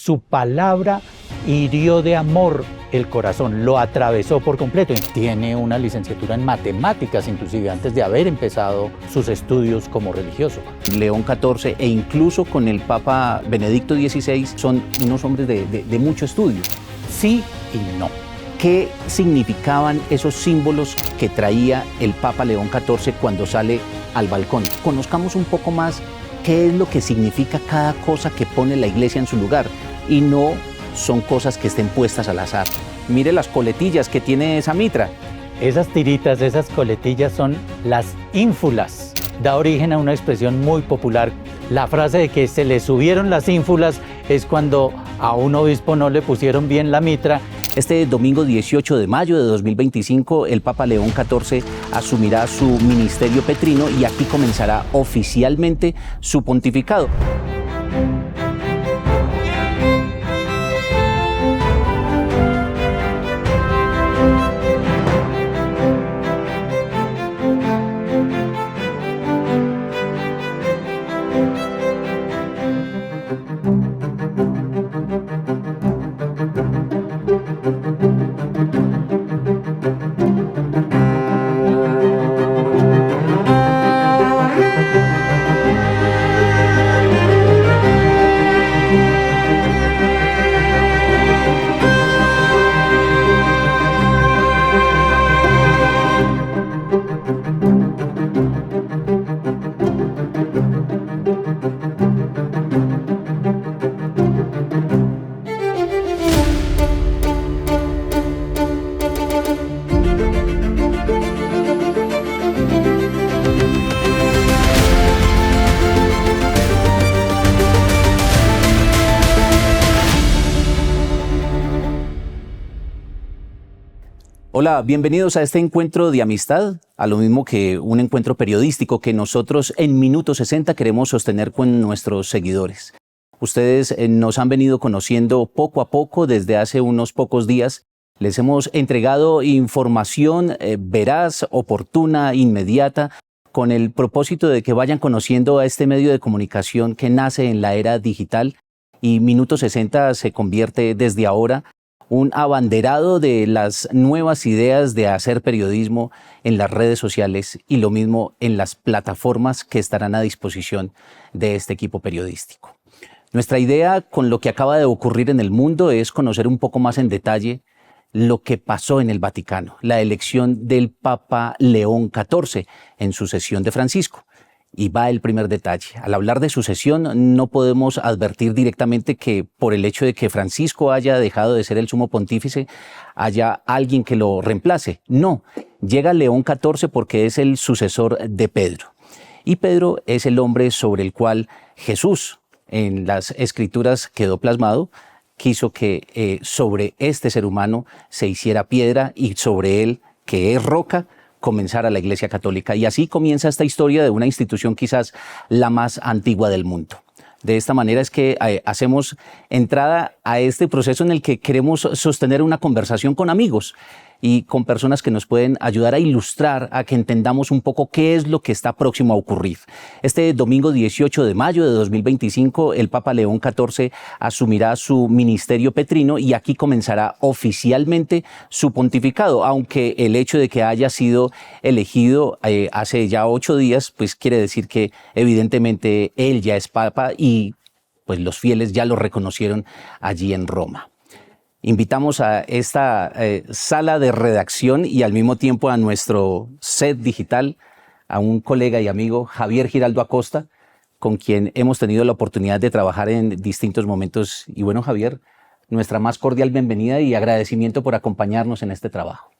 su palabra hirió de amor el corazón, lo atravesó por completo. Tiene una licenciatura en matemáticas, inclusive antes de haber empezado sus estudios como religioso. León XIV e incluso con el Papa Benedicto XVI son unos hombres de mucho estudio. Sí y no. ¿Qué significaban esos símbolos que traía el Papa León XIV cuando sale al balcón? Conozcamos un poco más qué es lo que significa cada cosa que pone la iglesia en su lugar y no son cosas que estén puestas al azar. Mire las coletillas que tiene esa mitra. Esas tiritas, esas coletillas son las ínfulas. Da origen a una expresión muy popular. La frase de que se le subieron las ínfulas es cuando a un obispo no le pusieron bien la mitra. Este domingo 18 de mayo de 2025, el Papa León XIV asumirá su ministerio petrino y aquí comenzará oficialmente su pontificado. Hola, bienvenidos a este encuentro de amistad, a lo mismo que un encuentro periodístico que nosotros en Minuto 60 queremos sostener con nuestros seguidores. Ustedes nos han venido conociendo poco a poco desde hace unos pocos días. Les hemos entregado información veraz, oportuna, inmediata, con el propósito de que vayan conociendo a este medio de comunicación que nace en la era digital y Minuto 60 se convierte desde ahora un abanderado de las nuevas ideas de hacer periodismo en las redes sociales y lo mismo en las plataformas que estarán a disposición de este equipo periodístico. Nuestra idea con lo que acaba de ocurrir en el mundo es conocer un poco más en detalle lo que pasó en el Vaticano, la elección del Papa León XIV en sucesión de Francisco. Y va el primer detalle. Al hablar de sucesión, no podemos advertir directamente que por el hecho de que Francisco haya dejado de ser el sumo pontífice, haya alguien que lo reemplace. No, llega León XIV porque es el sucesor de Pedro. Y Pedro es el hombre sobre el cual Jesús, en las Escrituras quedó plasmado, quiso que sobre este ser humano se hiciera piedra y sobre él, que es roca, comenzar a la Iglesia Católica. Y así comienza esta historia de una institución quizás la más antigua del mundo. De esta manera es que hacemos entrada a este proceso en el que queremos sostener una conversación con amigos y con personas que nos pueden ayudar a ilustrar, a que entendamos un poco qué es lo que está próximo a ocurrir. Este domingo 18 de mayo de 2025, el Papa León XIV asumirá su ministerio petrino y aquí comenzará oficialmente su pontificado, aunque el hecho de que haya sido elegido hace ya 8 días, pues quiere decir que evidentemente él ya es Papa y pues los fieles ya lo reconocieron allí en Roma. Invitamos a esta sala de redacción y al mismo tiempo a nuestro set digital a un colega y amigo, Javier Giraldo Acosta, con quien hemos tenido la oportunidad de trabajar en distintos momentos. Y bueno, Javier, nuestra más cordial bienvenida y agradecimiento por acompañarnos en este trabajo.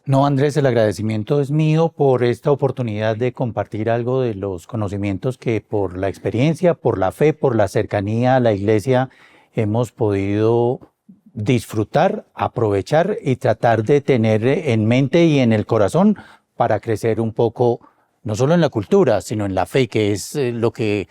No, Andrés, el agradecimiento es mío por esta oportunidad de compartir algo de los conocimientos que por la experiencia, por la fe, por la cercanía a la Iglesia hemos podido disfrutar, aprovechar y tratar de tener en mente y en el corazón para crecer un poco, no solo en la cultura, sino en la fe, que es lo que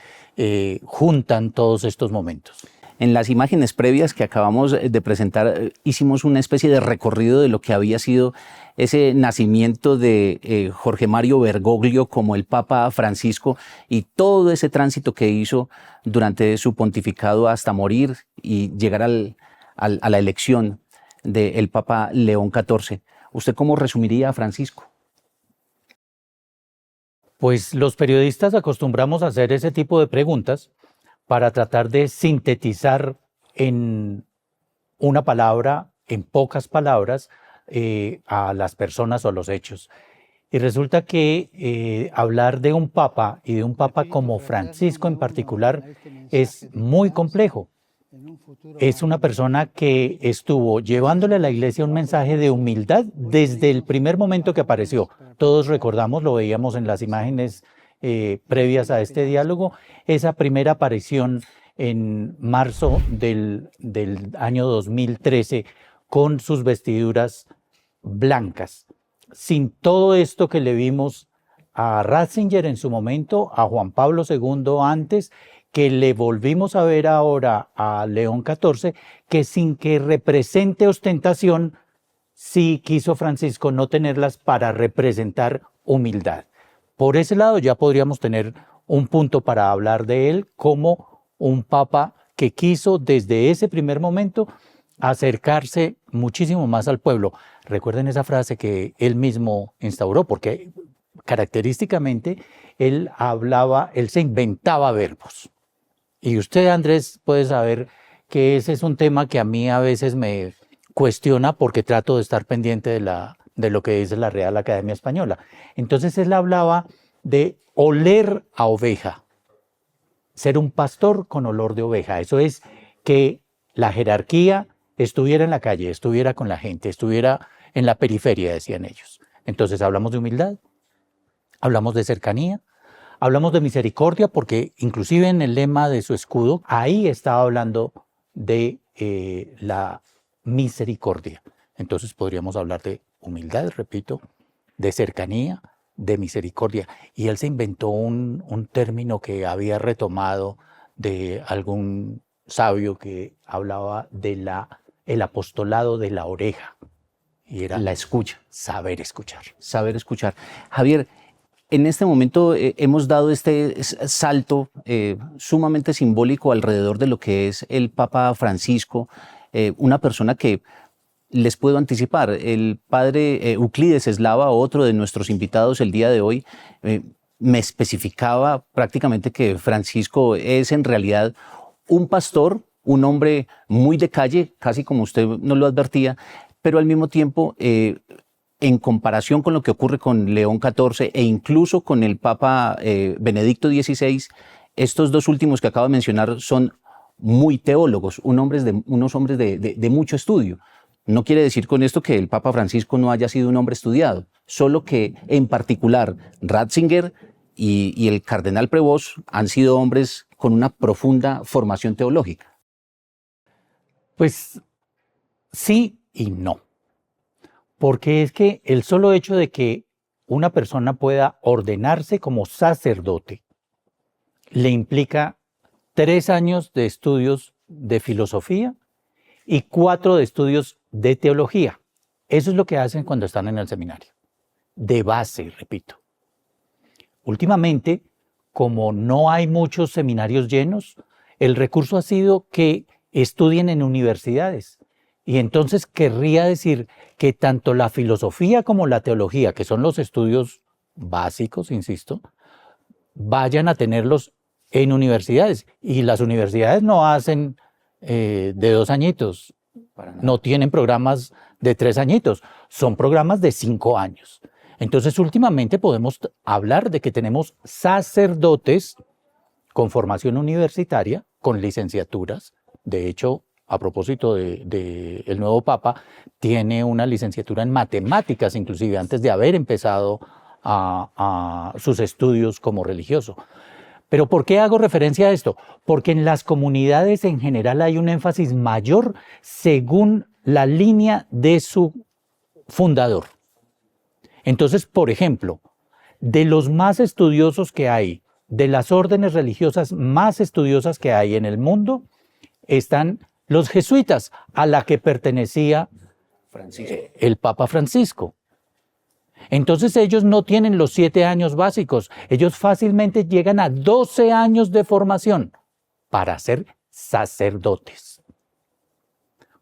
juntan todos estos momentos. En las imágenes previas que acabamos de presentar, hicimos una especie de recorrido de lo que había sido ese nacimiento de Jorge Mario Bergoglio como el Papa Francisco y todo ese tránsito que hizo durante su pontificado hasta morir y llegar a la elección del Papa León XIV. ¿Usted cómo resumiría a Francisco? Pues los periodistas acostumbramos a hacer ese tipo de preguntas para tratar de sintetizar en una palabra, en pocas palabras, a las personas o a los hechos. Y resulta que hablar de un papa y de un papa como Francisco en particular es muy complejo. Es una persona que estuvo llevándole a la iglesia un mensaje de humildad desde el primer momento que apareció. Todos recordamos, lo veíamos en las imágenes previas a este diálogo, esa primera aparición en marzo del año 2013 con sus vestiduras blancas. Sin todo esto que le vimos a Ratzinger en su momento, a Juan Pablo II antes, que le volvimos a ver ahora a León XIV, que sin que represente ostentación, sí quiso Francisco no tenerlas para representar humildad. Por ese lado ya podríamos tener un punto para hablar de él como un papa que quiso desde ese primer momento acercarse muchísimo más al pueblo. Recuerden esa frase que él mismo instauró, porque característicamente él se inventaba verbos. Y usted, Andrés, puede saber que ese es un tema que a mí a veces me cuestiona porque trato de estar pendiente de lo que dice la Real Academia Española. Entonces él hablaba de oler a oveja, ser un pastor con olor de oveja. Eso es que la jerarquía estuviera en la calle, estuviera con la gente, estuviera en la periferia, decían ellos. Entonces hablamos de humildad, hablamos de cercanía, hablamos de misericordia, porque inclusive en el lema de su escudo, ahí estaba hablando de la misericordia. Entonces podríamos hablar de humildad, repito, de cercanía, de misericordia. Y él se inventó un término que había retomado de algún sabio que hablaba de el apostolado de la oreja. Y era La escucha. saber escuchar. Saber escuchar. Javier, en este momento hemos dado este salto sumamente simbólico alrededor de lo que es el Papa Francisco, una persona que les puedo anticipar, el padre Euclides Eslava, otro de nuestros invitados el día de hoy, me especificaba prácticamente que Francisco es en realidad un pastor, un hombre muy de calle, casi como usted nos lo advertía, pero al mismo tiempo en comparación con lo que ocurre con León XIV e incluso con el Papa Benedicto XVI, estos dos últimos que acabo de mencionar son muy teólogos, unos hombres de mucho estudio. No quiere decir con esto que el Papa Francisco no haya sido un hombre estudiado, solo que en particular Ratzinger y el cardenal Prevost han sido hombres con una profunda formación teológica. Pues sí y no. Porque es que el solo hecho de que una persona pueda ordenarse como sacerdote le implica 3 años de estudios de filosofía y 4 de estudios de teología. Eso es lo que hacen cuando están en el seminario. De base, repito. Últimamente, como no hay muchos seminarios llenos, el recurso ha sido que estudien en universidades. Y entonces querría decir que tanto la filosofía como la teología, que son los estudios básicos, insisto, vayan a tenerlos en universidades. Y las universidades no hacen de 2 añitos, no tienen programas de 3 añitos, son programas de 5 años. Entonces últimamente podemos hablar de que tenemos sacerdotes con formación universitaria, con licenciaturas. De hecho, a propósito el nuevo Papa, tiene una licenciatura en matemáticas, inclusive antes de haber empezado a sus estudios como religioso. ¿Pero por qué hago referencia a esto? Porque en las comunidades en general hay un énfasis mayor según la línea de su fundador. Entonces, por ejemplo, de los más estudiosos que hay, de las órdenes religiosas más estudiosas que hay en el mundo, están los jesuitas, a la que pertenecía el Papa Francisco. Entonces ellos no tienen los 7 años básicos, ellos fácilmente llegan a 12 años de formación para ser sacerdotes.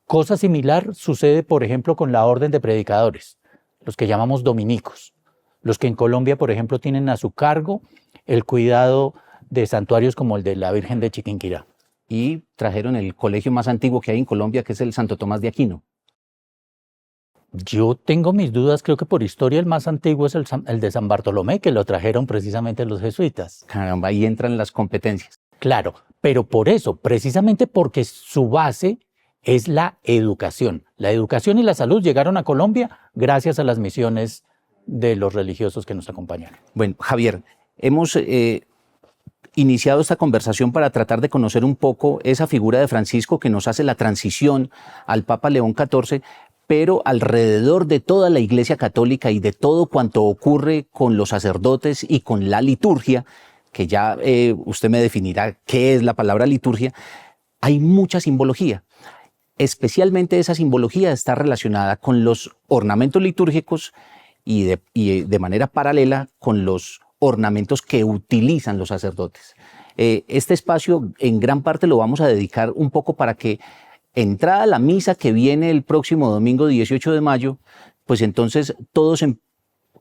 Cosa similar sucede, por ejemplo, con la orden de predicadores, los que llamamos dominicos, los que en Colombia, por ejemplo, tienen a su cargo el cuidado de santuarios como el de la Virgen de Chiquinquirá. Y trajeron el colegio más antiguo que hay en Colombia, que es el Santo Tomás de Aquino. Yo tengo mis dudas, creo que por historia el más antiguo es el de San Bartolomé, que lo trajeron precisamente los jesuitas. Caramba, ahí entran las competencias. Claro, pero por eso, precisamente porque su base es la educación. La educación y la salud llegaron a Colombia gracias a las misiones de los religiosos que nos acompañaron. Bueno, Javier, hemos iniciado esta conversación para tratar de conocer un poco esa figura de Francisco que nos hace la transición al Papa León XIV, pero alrededor de toda la Iglesia Católica y de todo cuanto ocurre con los sacerdotes y con la liturgia, que ya usted me definirá qué es la palabra liturgia, hay mucha simbología. Especialmente esa simbología está relacionada con los ornamentos litúrgicos y de manera paralela con los ornamentos que utilizan los sacerdotes. Este espacio en gran parte lo vamos a dedicar un poco para que, entrada la misa que viene el próximo domingo 18 de mayo, pues entonces todos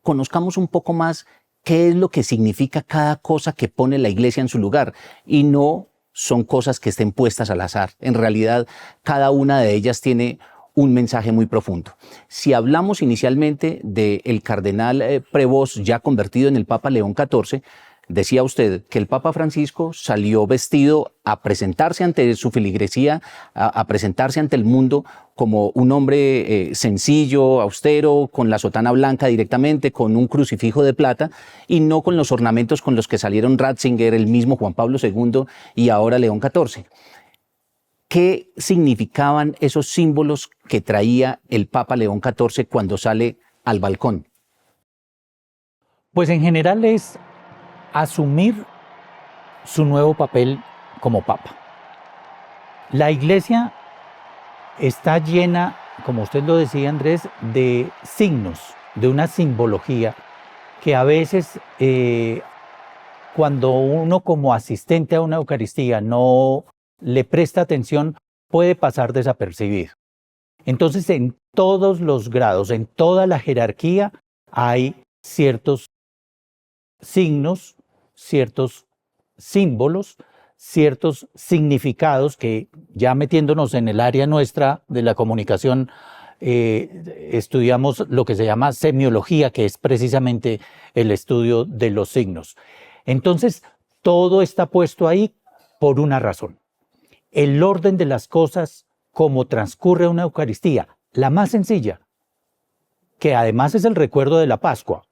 conozcamos un poco más qué es lo que significa cada cosa que pone la Iglesia en su lugar, y no son cosas que estén puestas al azar. En realidad, cada una de ellas tiene un mensaje muy profundo. Si hablamos inicialmente del cardenal Prevost, ya convertido en el Papa León XIV, decía usted que el Papa Francisco salió vestido a presentarse ante su feligresía, a presentarse ante el mundo como un hombre sencillo, austero, con la sotana blanca directamente, con un crucifijo de plata y no con los ornamentos con los que salieron Ratzinger, el mismo Juan Pablo II y ahora León XIV. ¿Qué significaban esos símbolos que traía el Papa León XIV cuando sale al balcón? Pues en general es asumir su nuevo papel como Papa. La Iglesia está llena, como usted lo decía, Andrés, de signos, de una simbología que a veces cuando uno como asistente a una Eucaristía no le presta atención, puede pasar desapercibido. Entonces, en todos los grados, en toda la jerarquía, hay ciertos signos, ciertos símbolos, ciertos significados que, ya metiéndonos en el área nuestra de la comunicación, estudiamos lo que se llama semiología, que es precisamente el estudio de los signos. Entonces, todo está puesto ahí por una razón. El orden de las cosas, como transcurre una Eucaristía, la más sencilla, que además es el recuerdo de la Pascua,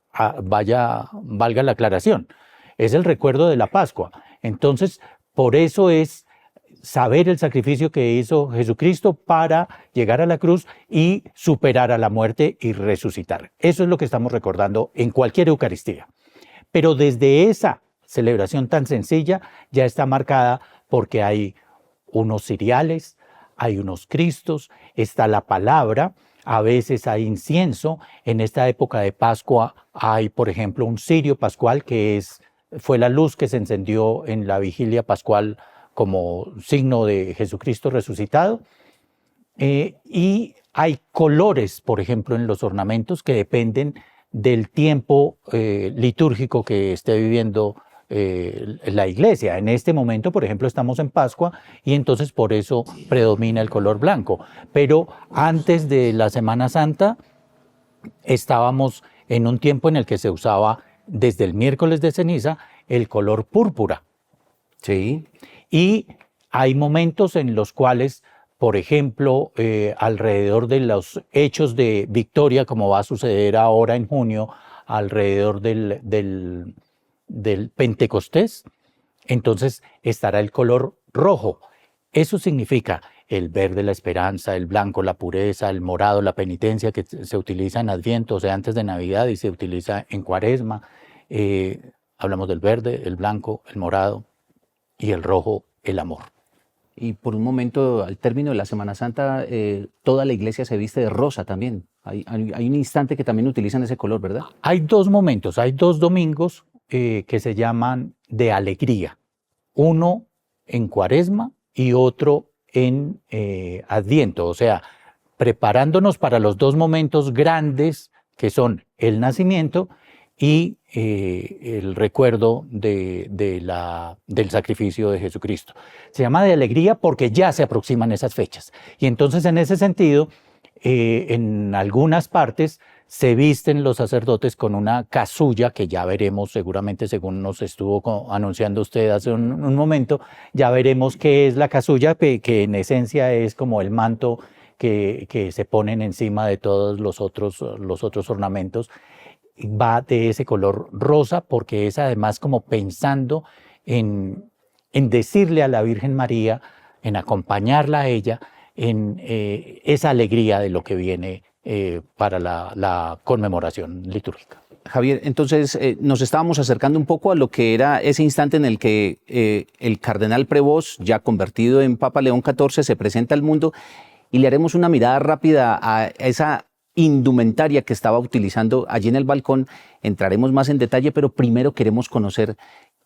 valga la aclaración, es el recuerdo de la Pascua. Entonces, por eso es saber el sacrificio que hizo Jesucristo para llegar a la cruz y superar a la muerte y resucitar. Eso es lo que estamos recordando en cualquier Eucaristía. Pero desde esa celebración tan sencilla ya está marcada porque hay unos ciriales, hay unos cristos, está la palabra, a veces hay incienso. En esta época de Pascua hay, por ejemplo, un cirio pascual que fue la luz que se encendió en la vigilia pascual como signo de Jesucristo resucitado. Y hay colores, por ejemplo, en los ornamentos que dependen del tiempo litúrgico que esté viviendo la Iglesia. En este momento, por ejemplo, estamos en Pascua y entonces por eso predomina el color blanco. Pero antes de la Semana Santa estábamos en un tiempo en el que se usaba desde el miércoles de ceniza el color púrpura. Sí. Y hay momentos en los cuales, por ejemplo, alrededor de los hechos de Victoria, como va a suceder ahora en junio, alrededor del Pentecostés, entonces estará el color rojo. Eso significa el verde, la esperanza, el blanco, la pureza, el morado, la penitencia, que se utiliza en Adviento, o sea, antes de Navidad, y se utiliza en Cuaresma. Hablamos del verde, el blanco, el morado y el rojo, el amor. Y por un momento, al término de la Semana Santa, toda la iglesia se viste de rosa también. Hay un instante que también utilizan ese color, ¿verdad? Hay dos momentos, hay dos domingos que se llaman de alegría. Uno en Cuaresma y otro en Adviento, o sea, preparándonos para los dos momentos grandes que son el nacimiento y el recuerdo del sacrificio de Jesucristo. Se llama de alegría porque ya se aproximan esas fechas. Y entonces, en ese sentido, en algunas partes se visten los sacerdotes con una casulla, que ya veremos seguramente, según nos estuvo anunciando usted hace un momento, ya veremos qué es la casulla, que en esencia es como el manto que se ponen encima de todos los otros ornamentos. Va de ese color rosa porque es además como pensando en decirle a la Virgen María, en acompañarla a ella, en esa alegría de lo que viene para la conmemoración litúrgica. Javier, entonces nos estábamos acercando un poco a lo que era ese instante en el que el cardenal Prevost, ya convertido en Papa León XIV, se presenta al mundo, y le haremos una mirada rápida a esa indumentaria que estaba utilizando allí en el balcón. Entraremos más en detalle, pero primero queremos conocer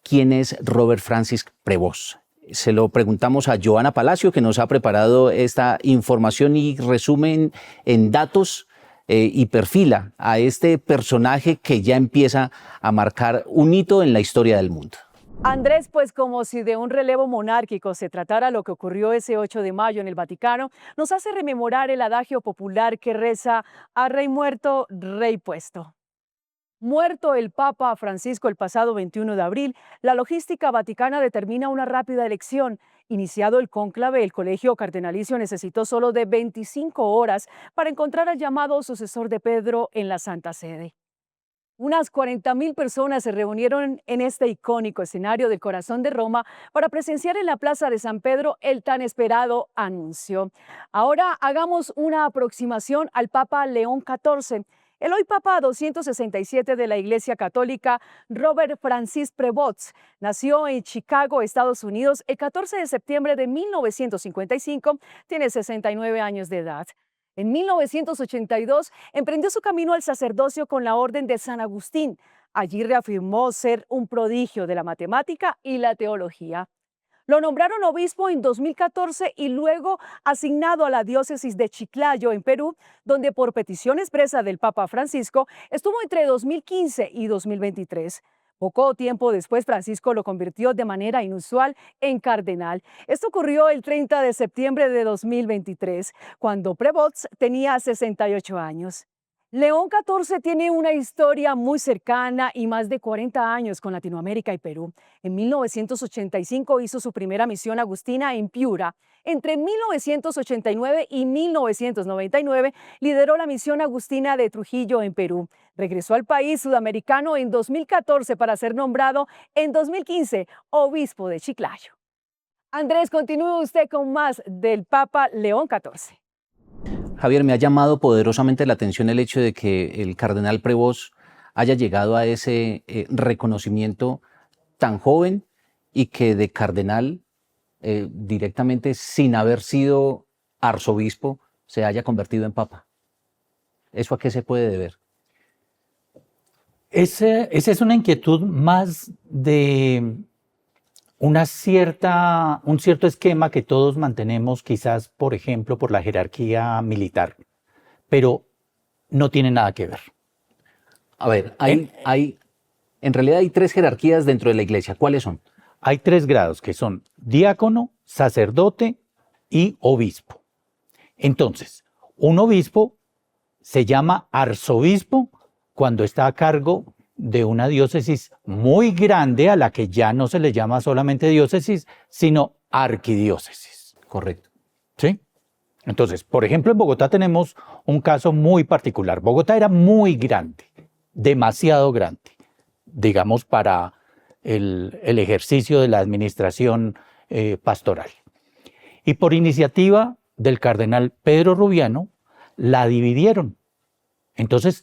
quién es Robert Francis Prevost. Se lo preguntamos a Joana Palacio, que nos ha preparado esta información y resumen en datos y perfila a este personaje que ya empieza a marcar un hito en la historia del mundo. Andrés, pues como si de un relevo monárquico se tratara lo que ocurrió ese 8 de mayo en el Vaticano, nos hace rememorar el adagio popular que reza: a rey muerto, rey puesto. Muerto el Papa Francisco el pasado 21 de abril, la logística vaticana determina una rápida elección. Iniciado el cónclave, el colegio cardenalicio necesitó solo de 25 horas para encontrar al llamado sucesor de Pedro en la Santa Sede. Unas 40,000 personas se reunieron en este icónico escenario del corazón de Roma para presenciar en la Plaza de San Pedro el tan esperado anuncio. Ahora hagamos una aproximación al Papa León XIV. El hoy Papa 267 de la Iglesia Católica, Robert Francis Prevost, nació en Chicago, Estados Unidos, el 14 de septiembre de 1955, tiene 69 años de edad. En 1982 emprendió su camino al sacerdocio con la Orden de San Agustín. Allí reafirmó ser un prodigio de la matemática y la teología. Lo nombraron obispo en 2014 y luego asignado a la diócesis de Chiclayo, en Perú, donde por petición expresa del Papa Francisco estuvo entre 2015 y 2023. Poco tiempo después, Francisco lo convirtió de manera inusual en cardenal. Esto ocurrió el 30 de septiembre de 2023, cuando Prevost tenía 68 años. León XIV tiene una historia muy cercana y más de 40 años con Latinoamérica y Perú. En 1985 hizo su primera misión agustina en Piura. Entre 1989 y 1999 lideró la misión agustina de Trujillo en Perú. Regresó al país sudamericano en 2014 para ser nombrado en 2015 obispo de Chiclayo. Andrés, continúe usted con más del Papa León XIV. Javier, me ha llamado poderosamente la atención el hecho de que el cardenal Prevost haya llegado a ese reconocimiento tan joven y que de cardenal directamente, sin haber sido arzobispo, se haya convertido en papa. ¿Eso a qué se puede deber? Esa es una inquietud más de un cierto esquema que todos mantenemos, quizás, por ejemplo, por la jerarquía militar, pero no tiene nada que ver. A ver, en realidad hay tres jerarquías dentro de la iglesia. ¿Cuáles son? Hay 3 grados, que son diácono, sacerdote y obispo. Entonces, un obispo se llama arzobispo cuando está a cargo de una diócesis muy grande a la que ya no se le llama solamente diócesis, sino arquidiócesis. Correcto. ¿Sí? Entonces, por ejemplo, en Bogotá tenemos un caso muy particular. Bogotá era muy grande, demasiado grande, digamos, para el ejercicio de la administración pastoral. Y por iniciativa del cardenal Pedro Rubiano, la dividieron. Entonces,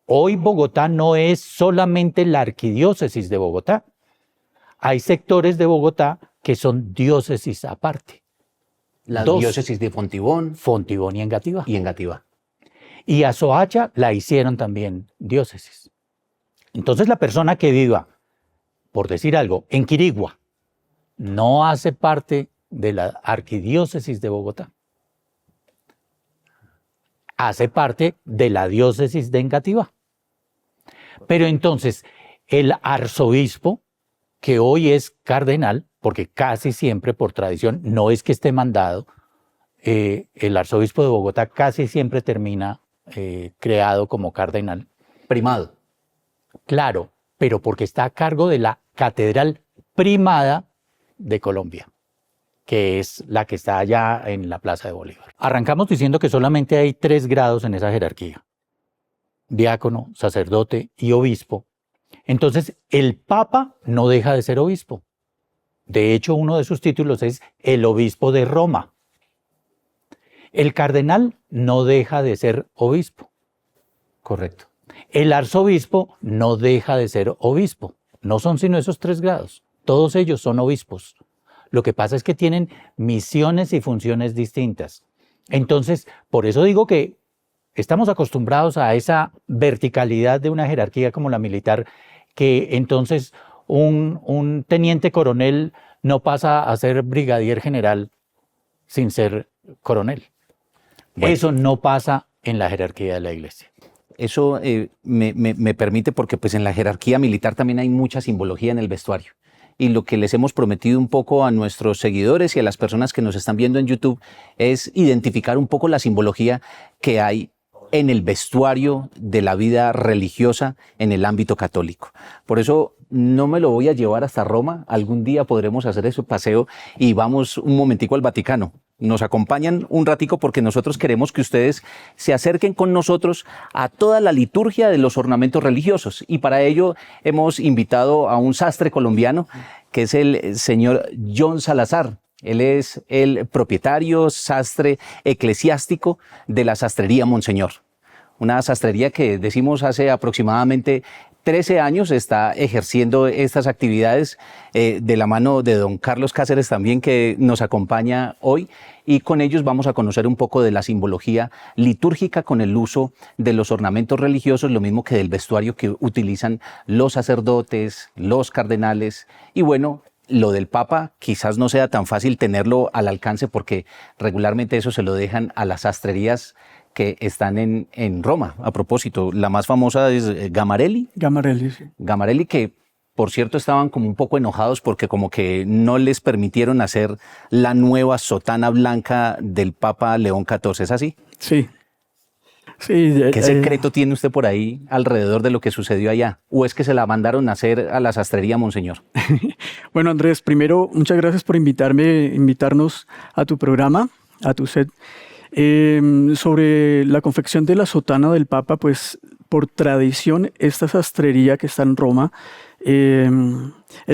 hoy Bogotá no es solamente la arquidiócesis de Bogotá. Hay sectores de Bogotá que son diócesis aparte. La dos, diócesis de Fontibón Fontibón y Engativá. y Engativá. Y a Soacha la hicieron también diócesis. Entonces la persona que viva, por decir algo, en Quirigua, no hace parte de la arquidiócesis de Bogotá. Hace parte de la diócesis de Engativá. Pero entonces el arzobispo, que hoy es cardenal, porque casi siempre por tradición, no es que esté mandado, el arzobispo de Bogotá casi siempre termina creado como cardenal. Primado. Claro, pero porque está a cargo de la catedral primada de Colombia, que es la que está allá en la Plaza de Bolívar. Arrancamos diciendo que solamente hay 3 grados en esa jerarquía: diácono, sacerdote y obispo. Entonces, el Papa no deja de ser obispo. De hecho, uno de sus títulos es el obispo de Roma. El cardenal no deja de ser obispo. Correcto. El arzobispo no deja de ser obispo. No son sino esos 3 grados. Todos ellos son obispos. Lo que pasa es que tienen misiones y funciones distintas. Entonces, por eso digo que estamos acostumbrados a esa verticalidad de una jerarquía como la militar, que entonces un teniente coronel no pasa a ser brigadier general sin ser coronel. Bueno, eso no pasa en la jerarquía de la Iglesia. Eso me permite, porque pues en la jerarquía militar también hay mucha simbología en el vestuario. Y lo que les hemos prometido un poco a nuestros seguidores y a las personas que nos están viendo en YouTube es identificar un poco la simbología que hay en el vestuario de la vida religiosa en el ámbito católico. Por eso no me lo voy a llevar hasta Roma. Algún día podremos hacer ese paseo y vamos un momentico al Vaticano. Nos acompañan un ratico porque nosotros queremos que ustedes se acerquen con nosotros a toda la liturgia de los ornamentos religiosos. Y para ello hemos invitado a un sastre colombiano, que es el señor John Salazar. Él es el propietario, sastre eclesiástico de la Sastrería Monseñor. Una sastrería que decimos hace aproximadamente 13 años está ejerciendo estas actividades de la mano de don Carlos Cáceres también, que nos acompaña hoy, y con ellos vamos a conocer un poco de la simbología litúrgica con el uso de los ornamentos religiosos, lo mismo que del vestuario que utilizan los sacerdotes, los cardenales. Y bueno, lo del Papa quizás no sea tan fácil tenerlo al alcance, porque regularmente eso se lo dejan a las sastrerías que están en Roma. A propósito, la más famosa es Gamarelli. Gamarelli, sí. Gamarelli, que por cierto estaban como un poco enojados porque como que no les permitieron hacer la nueva sotana blanca del Papa León XIV. ¿Es así? Sí. Sí, ¿Qué secreto tiene usted por ahí alrededor de lo que sucedió allá? ¿O es que se la mandaron a hacer a la sastrería Monseñor? Bueno, Andrés, primero, muchas gracias por invitarnos a tu programa, a tu set. Sobre la confección de la sotana del Papa, pues por tradición esta sastrería que está en Roma es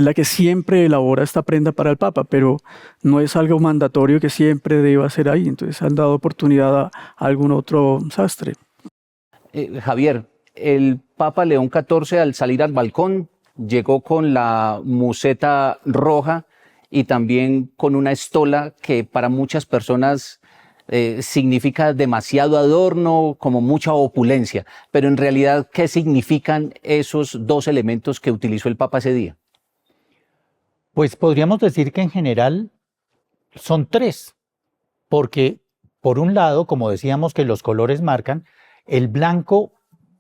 la que siempre elabora esta prenda para el Papa, pero no es algo mandatorio que siempre deba ser ahí. Entonces han dado oportunidad a algún otro sastre. Javier, el Papa León XIV, al salir al balcón, llegó con la museta roja y también con una estola que para muchas personas significa demasiado adorno, como mucha opulencia. Pero en realidad, ¿qué significan esos 2 elementos que utilizó el Papa ese día? Pues podríamos decir que en general son 3, porque por un lado, como decíamos que los colores marcan, el blanco,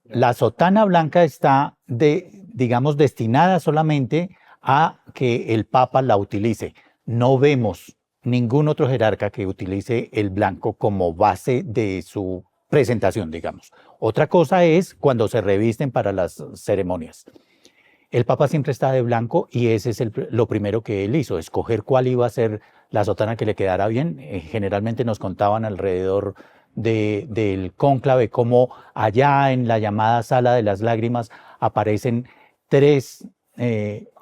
la sotana blanca está digamos, destinada solamente a que el Papa la utilice. No vemos ningún otro jerarca que utilice el blanco como base de su presentación, digamos. Otra cosa es cuando se revisten para las ceremonias. El Papa siempre está de blanco y ese es lo primero que él hizo, escoger cuál iba a ser la sotana que le quedara bien. Generalmente nos contaban alrededor del cónclave cómo allá en la llamada Sala de las Lágrimas aparecen 3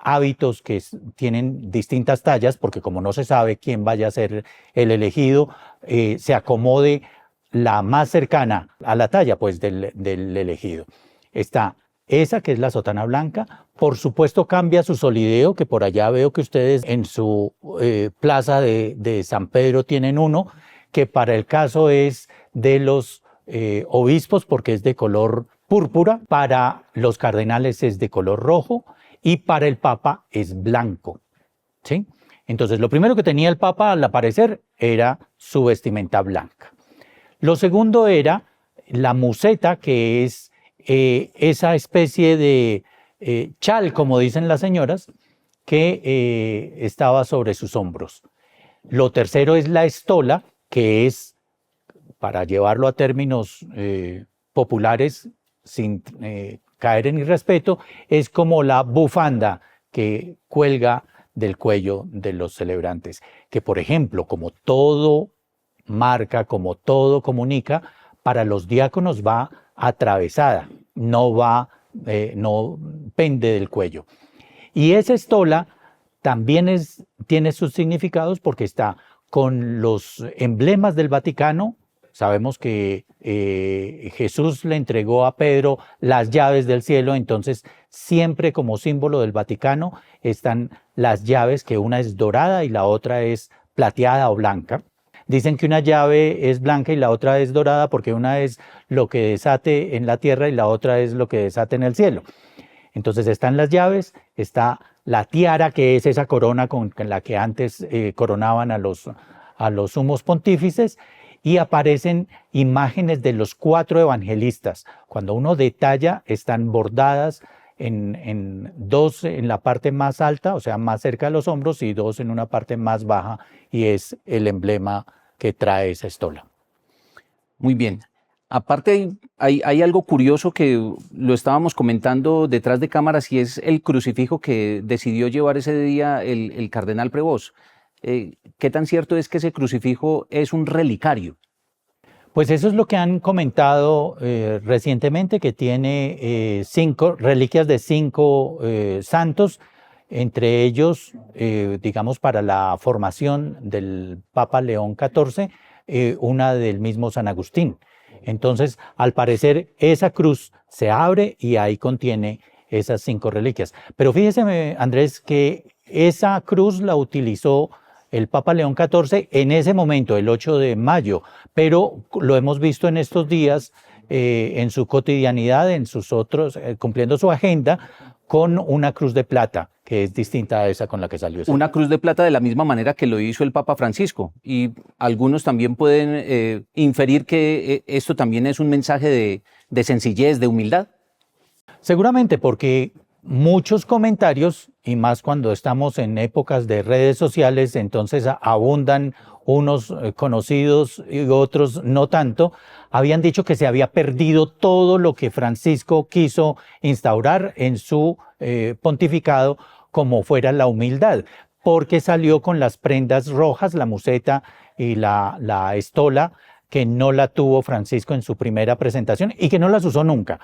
hábitos que tienen distintas tallas, porque como no se sabe quién vaya a ser el elegido, se acomode la más cercana a la talla pues, del elegido. Está esa que es la sotana blanca. Por supuesto cambia su solideo, que por allá veo que ustedes en su plaza de San Pedro tienen uno, que para el caso es de los obispos porque es de color púrpura, para los cardenales es de color rojo y para el Papa es blanco, ¿sí? Entonces lo primero que tenía el Papa al aparecer era su vestimenta blanca. Lo segundo era la museta, que es esa especie de chal, como dicen las señoras, que estaba sobre sus hombros. Lo tercero es la estola, que es, para llevarlo a términos populares, sin caer en irrespeto, es como la bufanda que cuelga del cuello de los celebrantes, que por ejemplo, como todo marca, como todo comunica, para los diáconos va atravesada, no pende del cuello. Y esa estola también tiene sus significados porque está con los emblemas del Vaticano. Sabemos que Jesús le entregó a Pedro las llaves del cielo, entonces siempre como símbolo del Vaticano están las llaves, que una es dorada y la otra es plateada o blanca. Dicen que una llave es blanca y la otra es dorada porque una es lo que desate en la tierra y la otra es lo que desate en el cielo. Entonces están las llaves, está la tiara, que es esa corona con la que antes coronaban a los sumos pontífices, y aparecen imágenes de los 4 evangelistas. Cuando uno detalla, están bordadas en 2 en la parte más alta, o sea, más cerca de los hombros, y 2 en una parte más baja, y es el emblema que trae esa estola. Muy bien. Aparte hay algo curioso que lo estábamos comentando detrás de cámaras, y es el crucifijo que decidió llevar ese día el cardenal Prevost. ¿Qué tan cierto es que ese crucifijo es un relicario? Pues eso es lo que han comentado recientemente, que tiene 5 reliquias de 5 santos, entre ellos, digamos, para la formación del Papa León XIV, una del mismo San Agustín. Entonces, al parecer, esa cruz se abre y ahí contiene esas 5 reliquias. Pero fíjese, Andrés, que esa cruz la utilizó el Papa León XIV en ese momento, el 8 de mayo, pero lo hemos visto en estos días en su cotidianidad, en sus otros, cumpliendo su agenda, con una cruz de plata, que es distinta a esa con la que salió. Una cruz de plata de la misma manera que lo hizo el Papa Francisco, y algunos también pueden inferir que esto también es un mensaje de sencillez, de humildad. Seguramente, porque muchos comentarios, y más cuando estamos en épocas de redes sociales, entonces abundan unos conocidos y otros no tanto, habían dicho que se había perdido todo lo que Francisco quiso instaurar en su pontificado, como fuera la humildad, porque salió con las prendas rojas, la museta y la estola, que no la tuvo Francisco en su primera presentación y que no las usó nunca.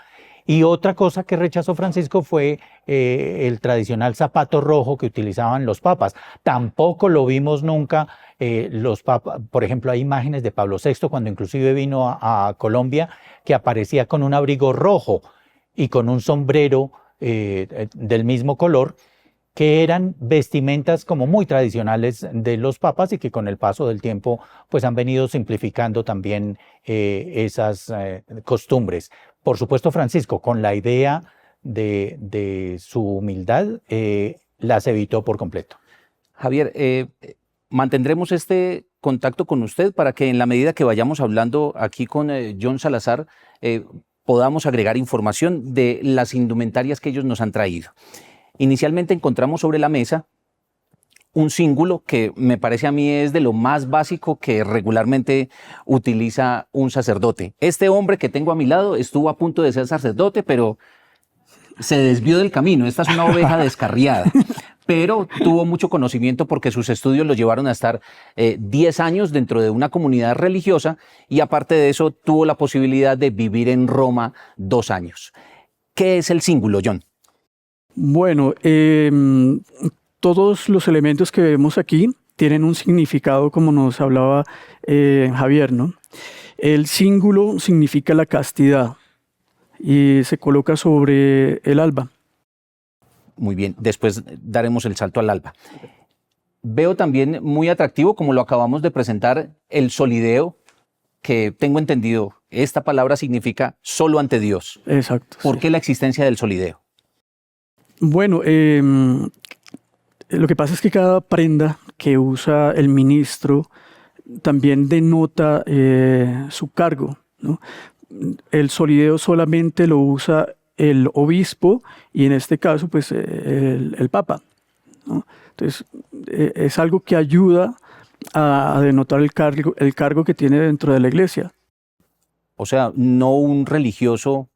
Y otra cosa que rechazó Francisco fue el tradicional zapato rojo que utilizaban los papas. Tampoco lo vimos nunca los papas. Por ejemplo, hay imágenes de Pablo VI cuando inclusive vino a Colombia, que aparecía con un abrigo rojo y con un sombrero del mismo color, que eran vestimentas como muy tradicionales de los papas y que con el paso del tiempo pues han venido simplificando también esas costumbres. Por supuesto, Francisco, con la idea de su humildad, las evitó por completo. Javier, mantendremos este contacto con usted para que en la medida que vayamos hablando aquí con John Salazar, podamos agregar información de las indumentarias que ellos nos han traído. Inicialmente encontramos sobre la mesa un cíngulo que me parece a mí es de lo más básico que regularmente utiliza un sacerdote. Este hombre que tengo a mi lado estuvo a punto de ser sacerdote, pero se desvió del camino. Esta es una oveja descarriada, pero tuvo mucho conocimiento porque sus estudios lo llevaron a estar 10 años dentro de una comunidad religiosa, y aparte de eso tuvo la posibilidad de vivir en Roma 2 años. ¿Qué es el cíngulo, John? Bueno, todos los elementos que vemos aquí tienen un significado, como nos hablaba Javier, ¿no? El cíngulo significa la castidad. y se coloca sobre el alba. Muy bien, después daremos el salto al alba. Veo también muy atractivo, como lo acabamos de presentar, el solideo, que tengo entendido, esta palabra significa solo ante Dios. Exacto. ¿Por sí. qué la existencia del solideo? Bueno, lo que pasa es que cada prenda que usa el ministro también denota su cargo, ¿no? El solideo solamente lo usa el obispo y en este caso pues el papa, ¿no? Entonces es algo que ayuda a denotar el cargo que tiene dentro de la iglesia. O sea, no un religioso,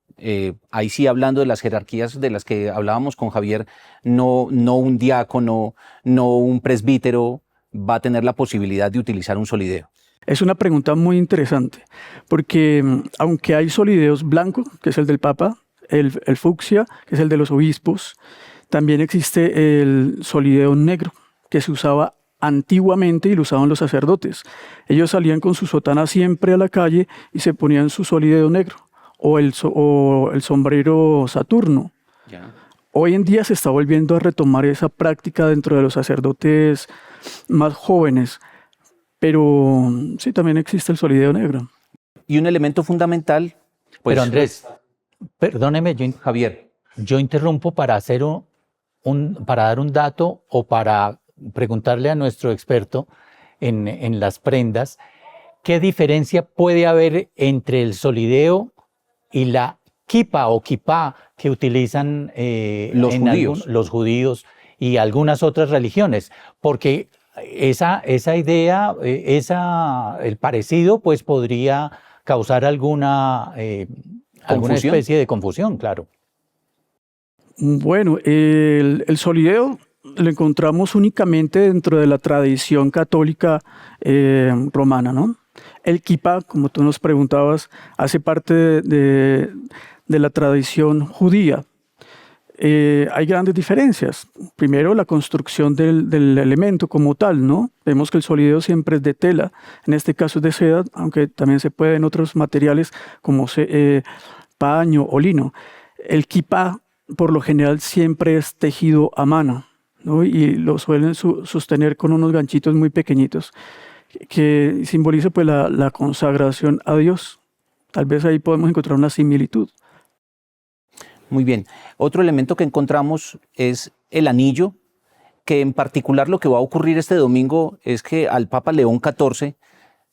ahí sí hablando de las jerarquías de las que hablábamos con Javier, no un diácono, no un presbítero va a tener la posibilidad de utilizar un solideo. Es una pregunta muy interesante, porque aunque hay solideos blancos, que es el del Papa, el fucsia, que es el de los obispos, también existe el solideo negro, que se usaba antiguamente y lo usaban los sacerdotes. Ellos salían con su sotana siempre a la calle y se ponían su solideo negro o el sombrero Saturno. Ya. Hoy en día se está volviendo a retomar esa práctica dentro de los sacerdotes más jóvenes, pero sí, también existe el solideo negro. Y un elemento fundamental, pues, Pero Andrés, perdóneme, Javier, yo interrumpo para hacer para dar un dato o para preguntarle a nuestro experto en las prendas, ¿qué diferencia puede haber entre el solideo y la kipa o kipá que utilizan los judíos y algunas otras religiones? Porque esa idea, el parecido, pues podría causar alguna especie de confusión, claro. Bueno, el solideo lo encontramos únicamente dentro de la tradición católica romana, ¿no? El kipá, como tú nos preguntabas, hace parte de la tradición judía. Hay grandes diferencias. Primero, la construcción del elemento como tal, ¿no? Vemos que el solideo siempre es de tela, en este caso es de seda, aunque también se puede en otros materiales como paño o lino. El kipá, por lo general, siempre es tejido a mano, ¿no? Y lo suelen sostener con unos ganchitos muy pequeñitos que simboliza pues la consagración a Dios. Tal vez ahí podemos encontrar una similitud. Muy bien. Otro elemento que encontramos es el anillo, que en particular lo que va a ocurrir este domingo es que al Papa León XIV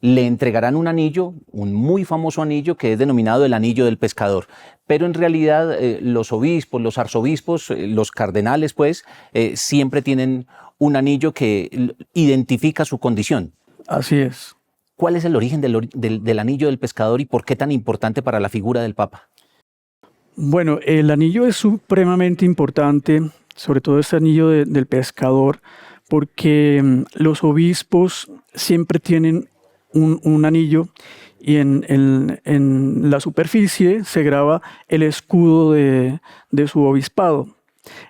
le entregarán un anillo, un muy famoso anillo que es denominado el anillo del pescador. Pero en realidad los obispos, los arzobispos, los cardenales, pues, siempre tienen un anillo que identifica su condición. Así es. ¿Cuál es el origen del anillo del pescador y por qué tan importante para la figura del Papa? Bueno, el anillo es supremamente importante, sobre todo este anillo del pescador, porque los obispos siempre tienen un anillo y en la superficie se graba el escudo de su obispado.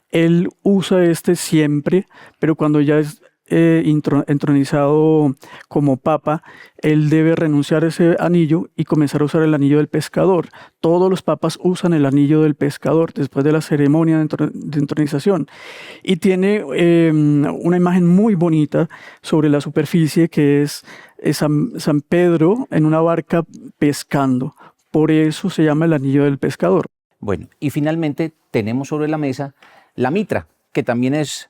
Él usa este siempre, pero cuando ya es entronizado como papa, él debe renunciar a ese anillo y comenzar a usar el anillo del pescador. Todos los papas usan el anillo del pescador después de la ceremonia de entronización. Y tiene una imagen muy bonita sobre la superficie que es San Pedro en una barca pescando. Por eso se llama el anillo del pescador. Bueno, y finalmente tenemos sobre la mesa la mitra, que también es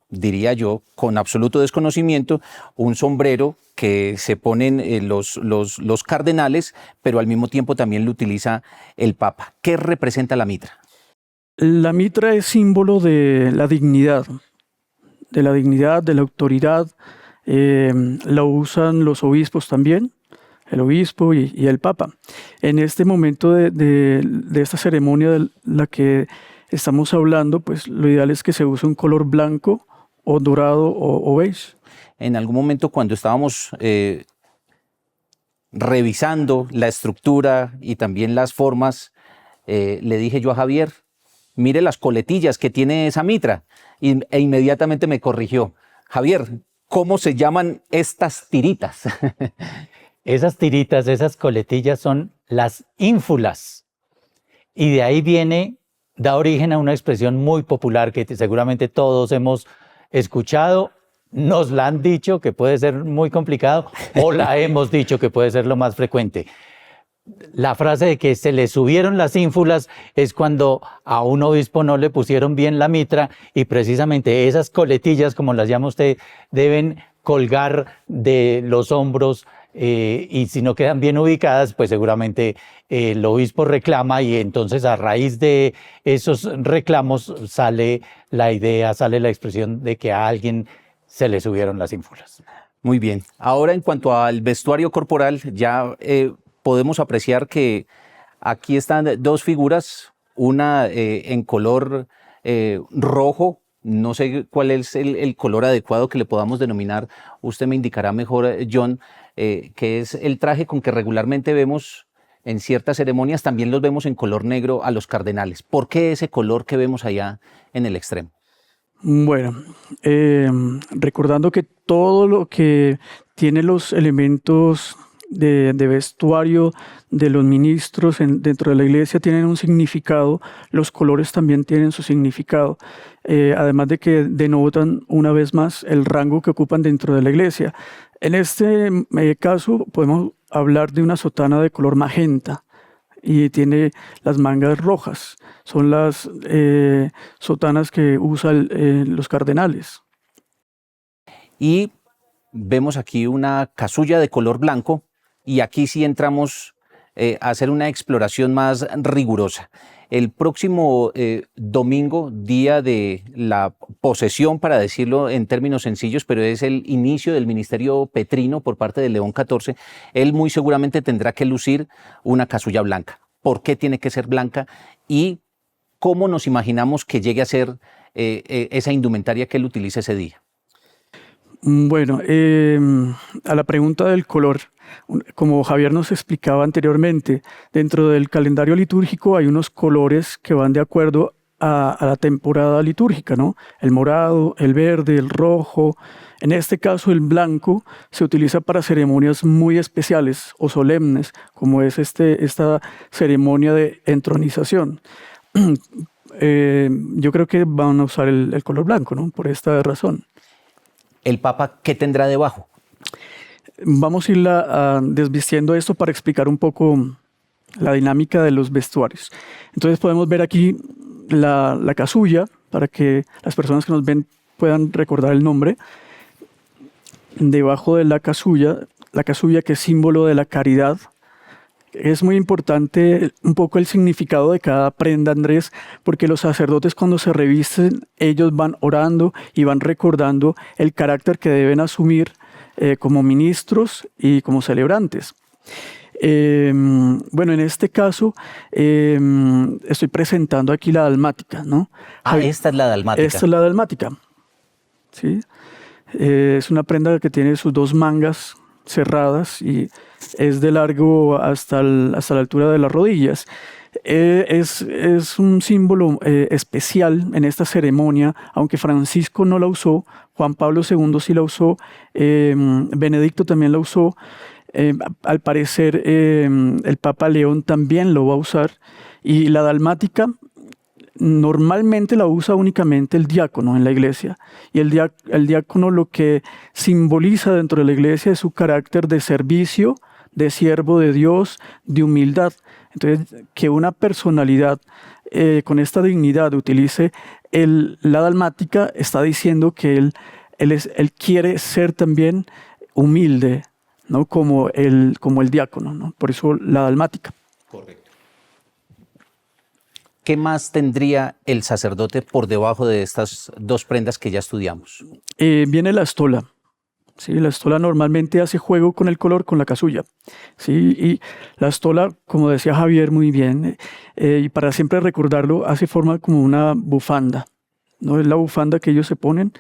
diría yo, con absoluto desconocimiento, un sombrero que se ponen los cardenales, pero al mismo tiempo también lo utiliza el Papa. ¿Qué representa la mitra? La mitra es símbolo de la dignidad, de la autoridad. La usan los obispos también, el obispo y el Papa. En este momento de esta ceremonia de la que estamos hablando, pues lo ideal es que se use un color blanco o dorado o beige. En algún momento cuando estábamos revisando la estructura y también las formas, le dije yo a Javier, mire las coletillas que tiene esa mitra, e inmediatamente me corrigió. Javier, ¿cómo se llaman estas tiritas? Esas tiritas, esas coletillas son las ínfulas. y de ahí da origen a una expresión muy popular que seguramente todos hemos escuchado, nos la han dicho que puede ser muy complicado o la hemos dicho que puede ser lo más frecuente. La frase de que se le subieron las ínfulas es cuando a un obispo no le pusieron bien la mitra y precisamente esas coletillas, como las llama usted, deben colgar de los hombros y si no quedan bien ubicadas, pues seguramente el obispo reclama y entonces a raíz de esos reclamos sale la idea, sale la expresión de que a alguien se le subieron las ínfulas. Muy bien. Ahora, en cuanto al vestuario corporal, ya podemos apreciar que aquí están dos figuras, una en color rojo. No sé cuál es el color adecuado que le podamos denominar. Usted me indicará mejor, John, que es el traje con que regularmente vemos en ciertas ceremonias. También los vemos en color negro a los cardenales. ¿Por qué ese color que vemos allá en el extremo? Bueno, recordando que todo lo que tiene los elementos de vestuario de los ministros dentro de la iglesia tienen un significado, los colores también tienen su significado, además de que denotan una vez más el rango que ocupan dentro de la iglesia. En este caso podemos hablar de una sotana de color magenta y tiene las mangas rojas, son las sotanas que usan los cardenales. Y vemos aquí una casulla de color blanco. Y aquí sí entramos a hacer una exploración más rigurosa. El próximo domingo, día de la posesión, para decirlo en términos sencillos, pero es el inicio del ministerio petrino por parte de León XIV, él muy seguramente tendrá que lucir una casulla blanca. ¿Por qué tiene que ser blanca? Y cómo nos imaginamos que llegue a ser esa indumentaria que él utilice ese día. Bueno, a la pregunta del color, como Javier nos explicaba anteriormente, dentro del calendario litúrgico hay unos colores que van de acuerdo a la temporada litúrgica, ¿no? El morado, el verde, el rojo. En este caso, el blanco se utiliza para ceremonias muy especiales o solemnes, como es esta ceremonia de entronización. Yo creo que van a usar el color blanco, ¿no? Por esta razón. ¿El Papa qué tendrá debajo? Vamos a ir desvistiendo esto para explicar un poco la dinámica de los vestuarios. Entonces podemos ver aquí la casulla, para que las personas que nos ven puedan recordar el nombre. Debajo de la casulla que es símbolo de la caridad. Es muy importante un poco el significado de cada prenda, Andrés, porque los sacerdotes cuando se revisten, ellos van orando y van recordando el carácter que deben asumir como ministros y como celebrantes. Bueno, en este caso estoy presentando aquí la dalmática, ¿no? Esta es la dalmática. Esta es la dalmática, ¿sí? Es una prenda que tiene sus dos mangas cerradas y es de largo hasta la altura de las rodillas. Es un símbolo especial en esta ceremonia, aunque Francisco no la usó, Juan Pablo II sí la usó, Benedicto también la usó, al parecer el Papa León también lo va a usar, y la dalmática normalmente la usa únicamente el diácono en la iglesia, y el diácono lo que simboliza dentro de la iglesia es su carácter de servicio, de siervo de Dios, de humildad. Entonces, que una personalidad con esta dignidad utilice la dalmática está diciendo que él quiere ser también humilde, ¿no? Como el diácono, ¿no? Por eso la dalmática. Correcto. ¿Qué más tendría el sacerdote por debajo de estas dos prendas que ya estudiamos? Viene la estola. Sí, la estola normalmente hace juego con el color, con la casulla. Sí, y la estola, como decía Javier muy bien, y para siempre recordarlo, hace forma como una bufanda, ¿no? Es la bufanda que ellos se ponen,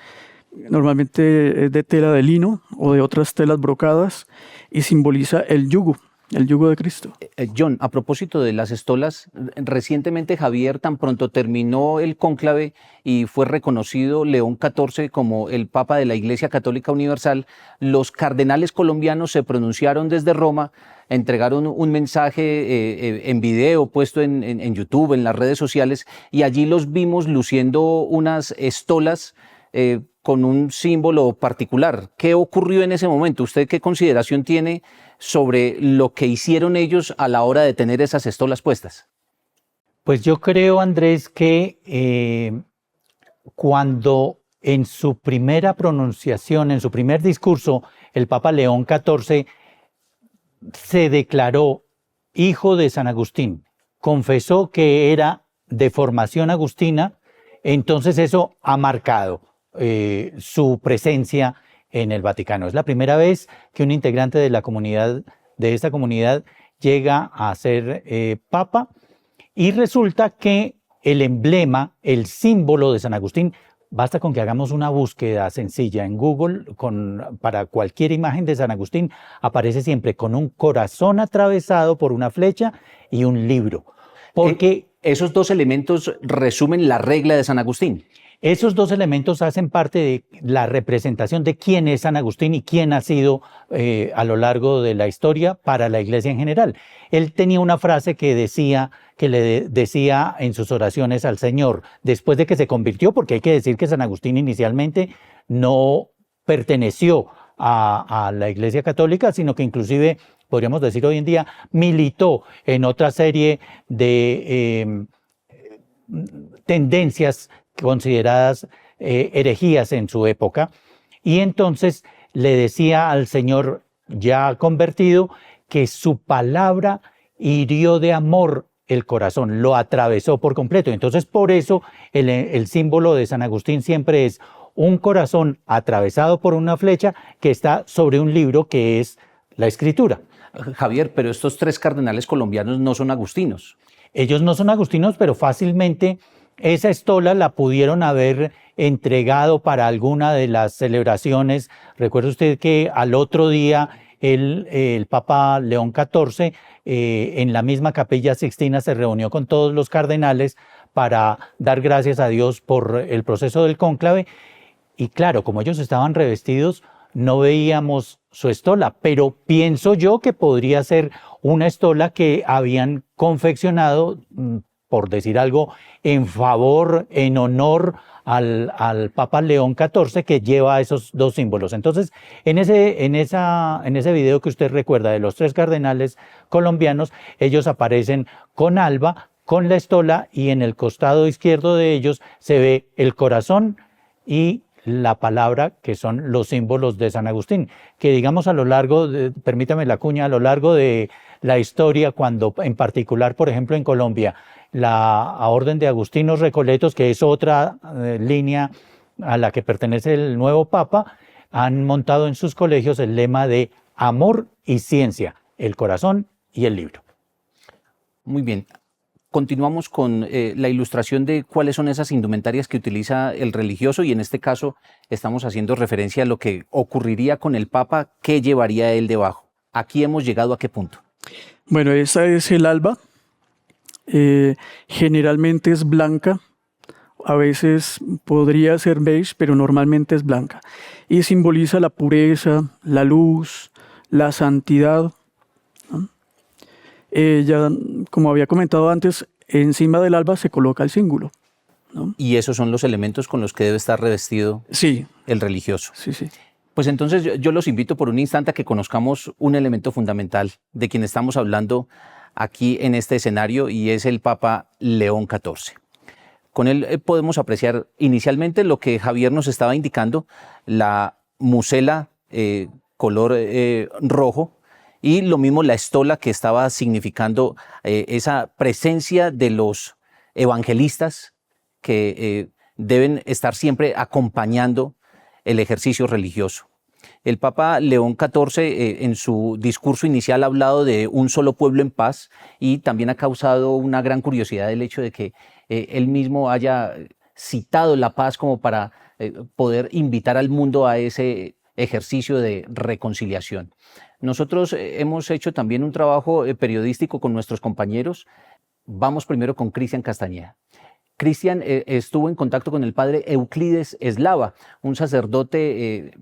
normalmente es de tela de lino o de otras telas brocadas, y simboliza el yugo. el yugo de Cristo. John, a propósito de las estolas, recientemente Javier, tan pronto terminó el cónclave y fue reconocido León XIV como el Papa de la Iglesia Católica Universal, los cardenales colombianos se pronunciaron desde Roma, entregaron un mensaje en video puesto en YouTube, en las redes sociales, y allí los vimos luciendo unas estolas con un símbolo particular. ¿Qué ocurrió en ese momento? ¿Usted qué consideración tiene sobre lo que hicieron ellos a la hora de tener esas estolas puestas? Pues yo creo, Andrés, que cuando en su primera pronunciación, en su primer discurso, el Papa León XIV se declaró hijo de San Agustín, confesó que era de formación agustina, entonces eso ha marcado su presencia en el Vaticano. Es la primera vez que un integrante de la comunidad, de esta comunidad, llega a ser papa, y resulta que el emblema, el símbolo de San Agustín, basta con que hagamos una búsqueda sencilla en Google para cualquier imagen de San Agustín, aparece siempre con un corazón atravesado por una flecha y un libro. Porque esos dos elementos resumen la regla de San Agustín. Esos dos elementos hacen parte de la representación de quién es San Agustín y quién ha sido a lo largo de la historia para la Iglesia en general. Él tenía una frase que le decía en sus oraciones al Señor, después de que se convirtió, porque hay que decir que San Agustín inicialmente no perteneció a la Iglesia Católica, sino que inclusive, podríamos decir hoy en día, militó en otra serie de tendencias consideradas herejías en su época, y entonces le decía al Señor ya convertido que su palabra hirió de amor el corazón, lo atravesó por completo. Entonces por eso el símbolo de San Agustín siempre es un corazón atravesado por una flecha que está sobre un libro que es la Escritura. Javier, pero estos tres cardenales colombianos no son agustinos. Ellos no son agustinos, pero fácilmente esa estola la pudieron haber entregado para alguna de las celebraciones. Recuerde usted que al otro día el Papa León XIV en la misma Capilla Sixtina se reunió con todos los cardenales para dar gracias a Dios por el proceso del cónclave. Y claro, como ellos estaban revestidos, no veíamos su estola, pero pienso yo que podría ser una estola que habían confeccionado, por decir algo, en favor, en honor al Papa León XIV, que lleva esos dos símbolos. Entonces, en ese video que usted recuerda de los tres cardenales colombianos, ellos aparecen con alba, con la estola, y en el costado izquierdo de ellos se ve el corazón y la palabra, que son los símbolos de San Agustín, que digamos a lo largo, permítame la cuña, a lo largo de la historia, cuando en particular, por ejemplo, en Colombia, la Orden de Agustinos Recoletos, que es otra línea a la que pertenece el nuevo Papa, han montado en sus colegios el lema de amor y ciencia, el corazón y el libro. Muy bien. Continuamos con la ilustración de cuáles son esas indumentarias que utiliza el religioso, y en este caso estamos haciendo referencia a lo que ocurriría con el Papa, qué llevaría él debajo. Aquí hemos llegado a qué punto. Bueno, esa es el alba. Generalmente es blanca, a veces podría ser beige, pero normalmente es blanca. Y simboliza la pureza, la luz, la santidad, ¿no? Ya, como había comentado antes, encima del alba se coloca el cíngulo, ¿no? Y esos son los elementos con los que debe estar revestido el religioso. Sí, sí. Pues entonces yo los invito por un instante a que conozcamos un elemento fundamental de quien estamos hablando aquí en este escenario, y es el Papa León XIV. Con él podemos apreciar inicialmente lo que Javier nos estaba indicando, la musela color rojo, y lo mismo la estola, que estaba significando esa presencia de los evangelistas que deben estar siempre acompañando el ejercicio religioso. El Papa León XIV en su discurso inicial ha hablado de un solo pueblo en paz, y también ha causado una gran curiosidad el hecho de que él mismo haya citado la paz como para poder invitar al mundo a ese ejercicio de reconciliación. Nosotros hemos hecho también un trabajo periodístico con nuestros compañeros. Vamos primero con Cristian Castañeda. Cristian estuvo en contacto con el padre Euclides Eslava, un sacerdote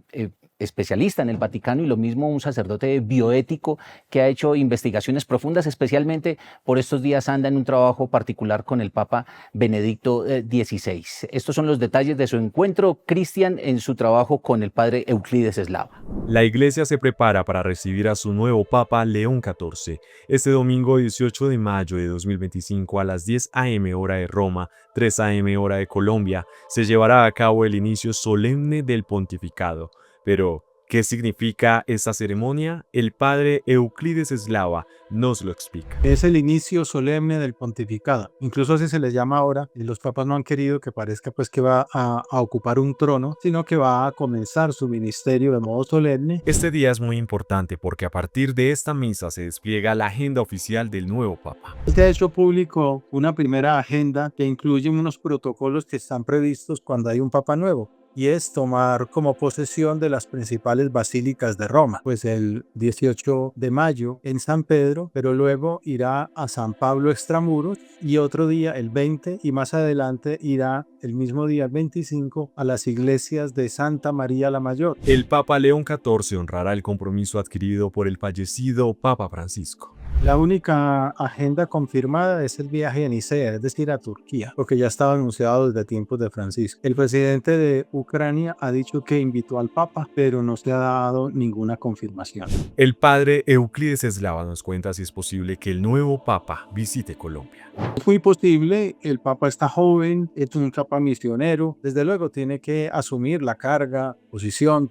especialista en el Vaticano y lo mismo un sacerdote bioético que ha hecho investigaciones profundas, especialmente por estos días anda en un trabajo particular con el Papa Benedicto XVI. Estos son los detalles de su encuentro, Cristian, en su trabajo con el padre Euclides Eslava. La Iglesia se prepara para recibir a su nuevo Papa León XIV. Este domingo 18 de mayo de 2025 a las 10 a.m. hora de Roma, 3 a.m. hora de Colombia, se llevará a cabo el inicio solemne del pontificado. Pero, ¿qué significa esta ceremonia? El padre Euclides Eslava nos lo explica. Es el inicio solemne del pontificado. Incluso así se les llama ahora, y los papas no han querido que parezca pues que va a ocupar un trono, sino que va a comenzar su ministerio de modo solemne. Este día es muy importante porque a partir de esta misa se despliega la agenda oficial del nuevo papa. Se ha hecho público una primera agenda que incluye unos protocolos que están previstos cuando hay un papa nuevo. Y es tomar como posesión de las principales basílicas de Roma, pues el 18 de mayo en San Pedro, pero luego irá a San Pablo Extramuros y otro día el 20 y más adelante irá el mismo día el 25 a las iglesias de Santa María la Mayor. El Papa León XIV honrará el compromiso adquirido por el fallecido Papa Francisco. La única agenda confirmada es el viaje a Nicea, es decir, a Turquía, porque ya estaba anunciado desde tiempos de Francisco. El presidente de Ucrania ha dicho que invitó al Papa, pero no se ha dado ninguna confirmación. El padre Euclides Eslava nos cuenta si es posible que el nuevo Papa visite Colombia. Es muy posible, el Papa está joven, es un Papa misionero, desde luego tiene que asumir la carga, posición,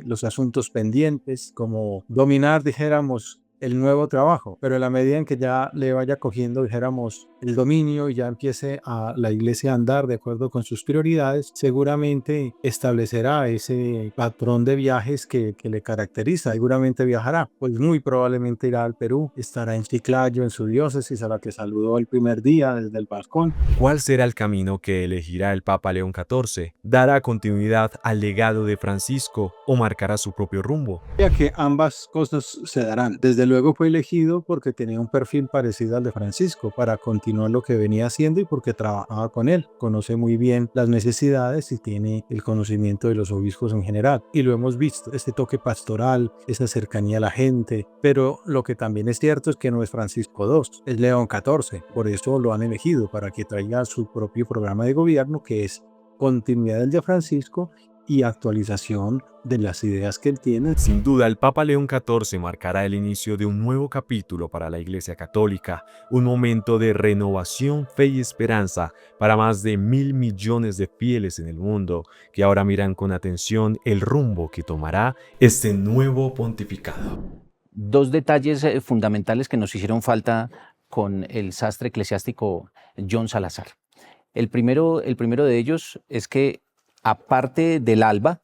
los asuntos pendientes, como dominar, dijéramos, el nuevo trabajo, pero en la medida en que ya le vaya cogiendo, dijéramos, el dominio y ya empiece a la iglesia a andar de acuerdo con sus prioridades, seguramente establecerá ese patrón de viajes que le caracteriza. Seguramente viajará, pues muy probablemente irá al Perú, estará en Chiclayo, en su diócesis, a la que saludó el primer día desde el balcón. ¿Cuál será el camino que elegirá el Papa León XIV? ¿Dará continuidad al legado de Francisco o marcará su propio rumbo? Ya que ambas cosas se darán. Desde luego fue elegido porque tenía un perfil parecido al de Francisco para continuar lo que venía haciendo y porque trabajaba con él. Conoce muy bien las necesidades y tiene el conocimiento de los obispos en general. Y lo hemos visto, este toque pastoral, esa cercanía a la gente. Pero lo que también es cierto es que no es Francisco II, es León XIV. Por eso lo han elegido, para que traiga su propio programa de gobierno, que es continuidad del de Francisco y actualización de las ideas que él tiene. Sin duda, el Papa León XIV marcará el inicio de un nuevo capítulo para la Iglesia Católica, un momento de renovación, fe y esperanza para más de 1.000 millones de fieles en el mundo, que ahora miran con atención el rumbo que tomará este nuevo pontificado. Dos detalles fundamentales que nos hicieron falta con el sastre eclesiástico John Salazar. El primero de ellos es que aparte del alba,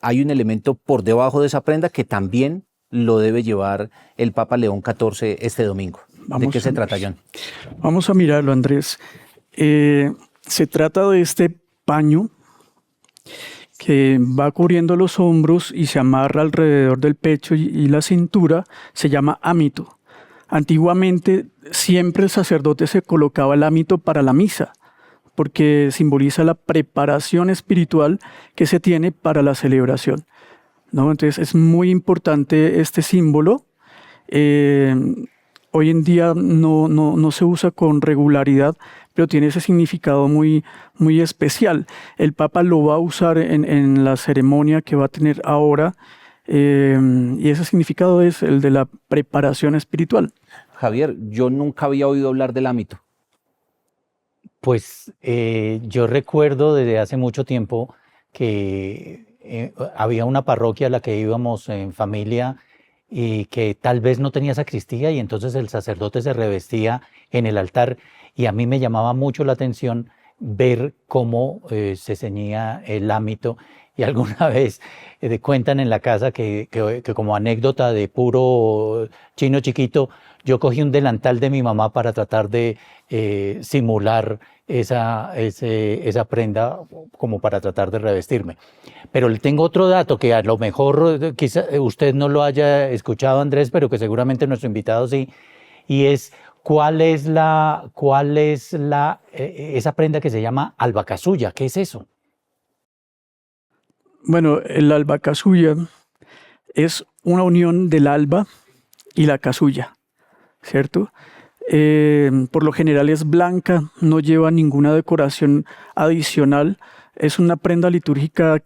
hay un elemento por debajo de esa prenda que también lo debe llevar el Papa León XIV este domingo. ¿De qué se trata, John? Vamos a mirarlo, Andrés. Se trata de este paño que va cubriendo los hombros y se amarra alrededor del pecho y la cintura. Se llama ámito. Antiguamente siempre el sacerdote se colocaba el ámito para la misa, porque simboliza la preparación espiritual que se tiene para la celebración, ¿no? Entonces es muy importante este símbolo. Hoy en día no se usa con regularidad, pero tiene ese significado muy, muy especial. El Papa lo va a usar en la ceremonia que va a tener ahora, y ese significado es el de la preparación espiritual. Javier, yo nunca había oído hablar del ámito. Pues yo recuerdo desde hace mucho tiempo que había una parroquia a la que íbamos en familia y que tal vez no tenía sacristía y entonces el sacerdote se revestía en el altar y a mí me llamaba mucho la atención ver cómo se ceñía el ámito y alguna vez cuentan en la casa que como anécdota de puro chino chiquito, yo cogí un delantal de mi mamá para tratar de simular esa prenda como para tratar de revestirme. Pero le tengo otro dato que a lo mejor quizá usted no lo haya escuchado, Andrés, pero que seguramente nuestro invitado sí, y es esa prenda que se llama albacasuya. ¿Qué es eso? Bueno, el albacasuya es una unión del alba y la casulla, ¿cierto? Por lo general es blanca, no lleva ninguna decoración adicional. Es una prenda litúrgica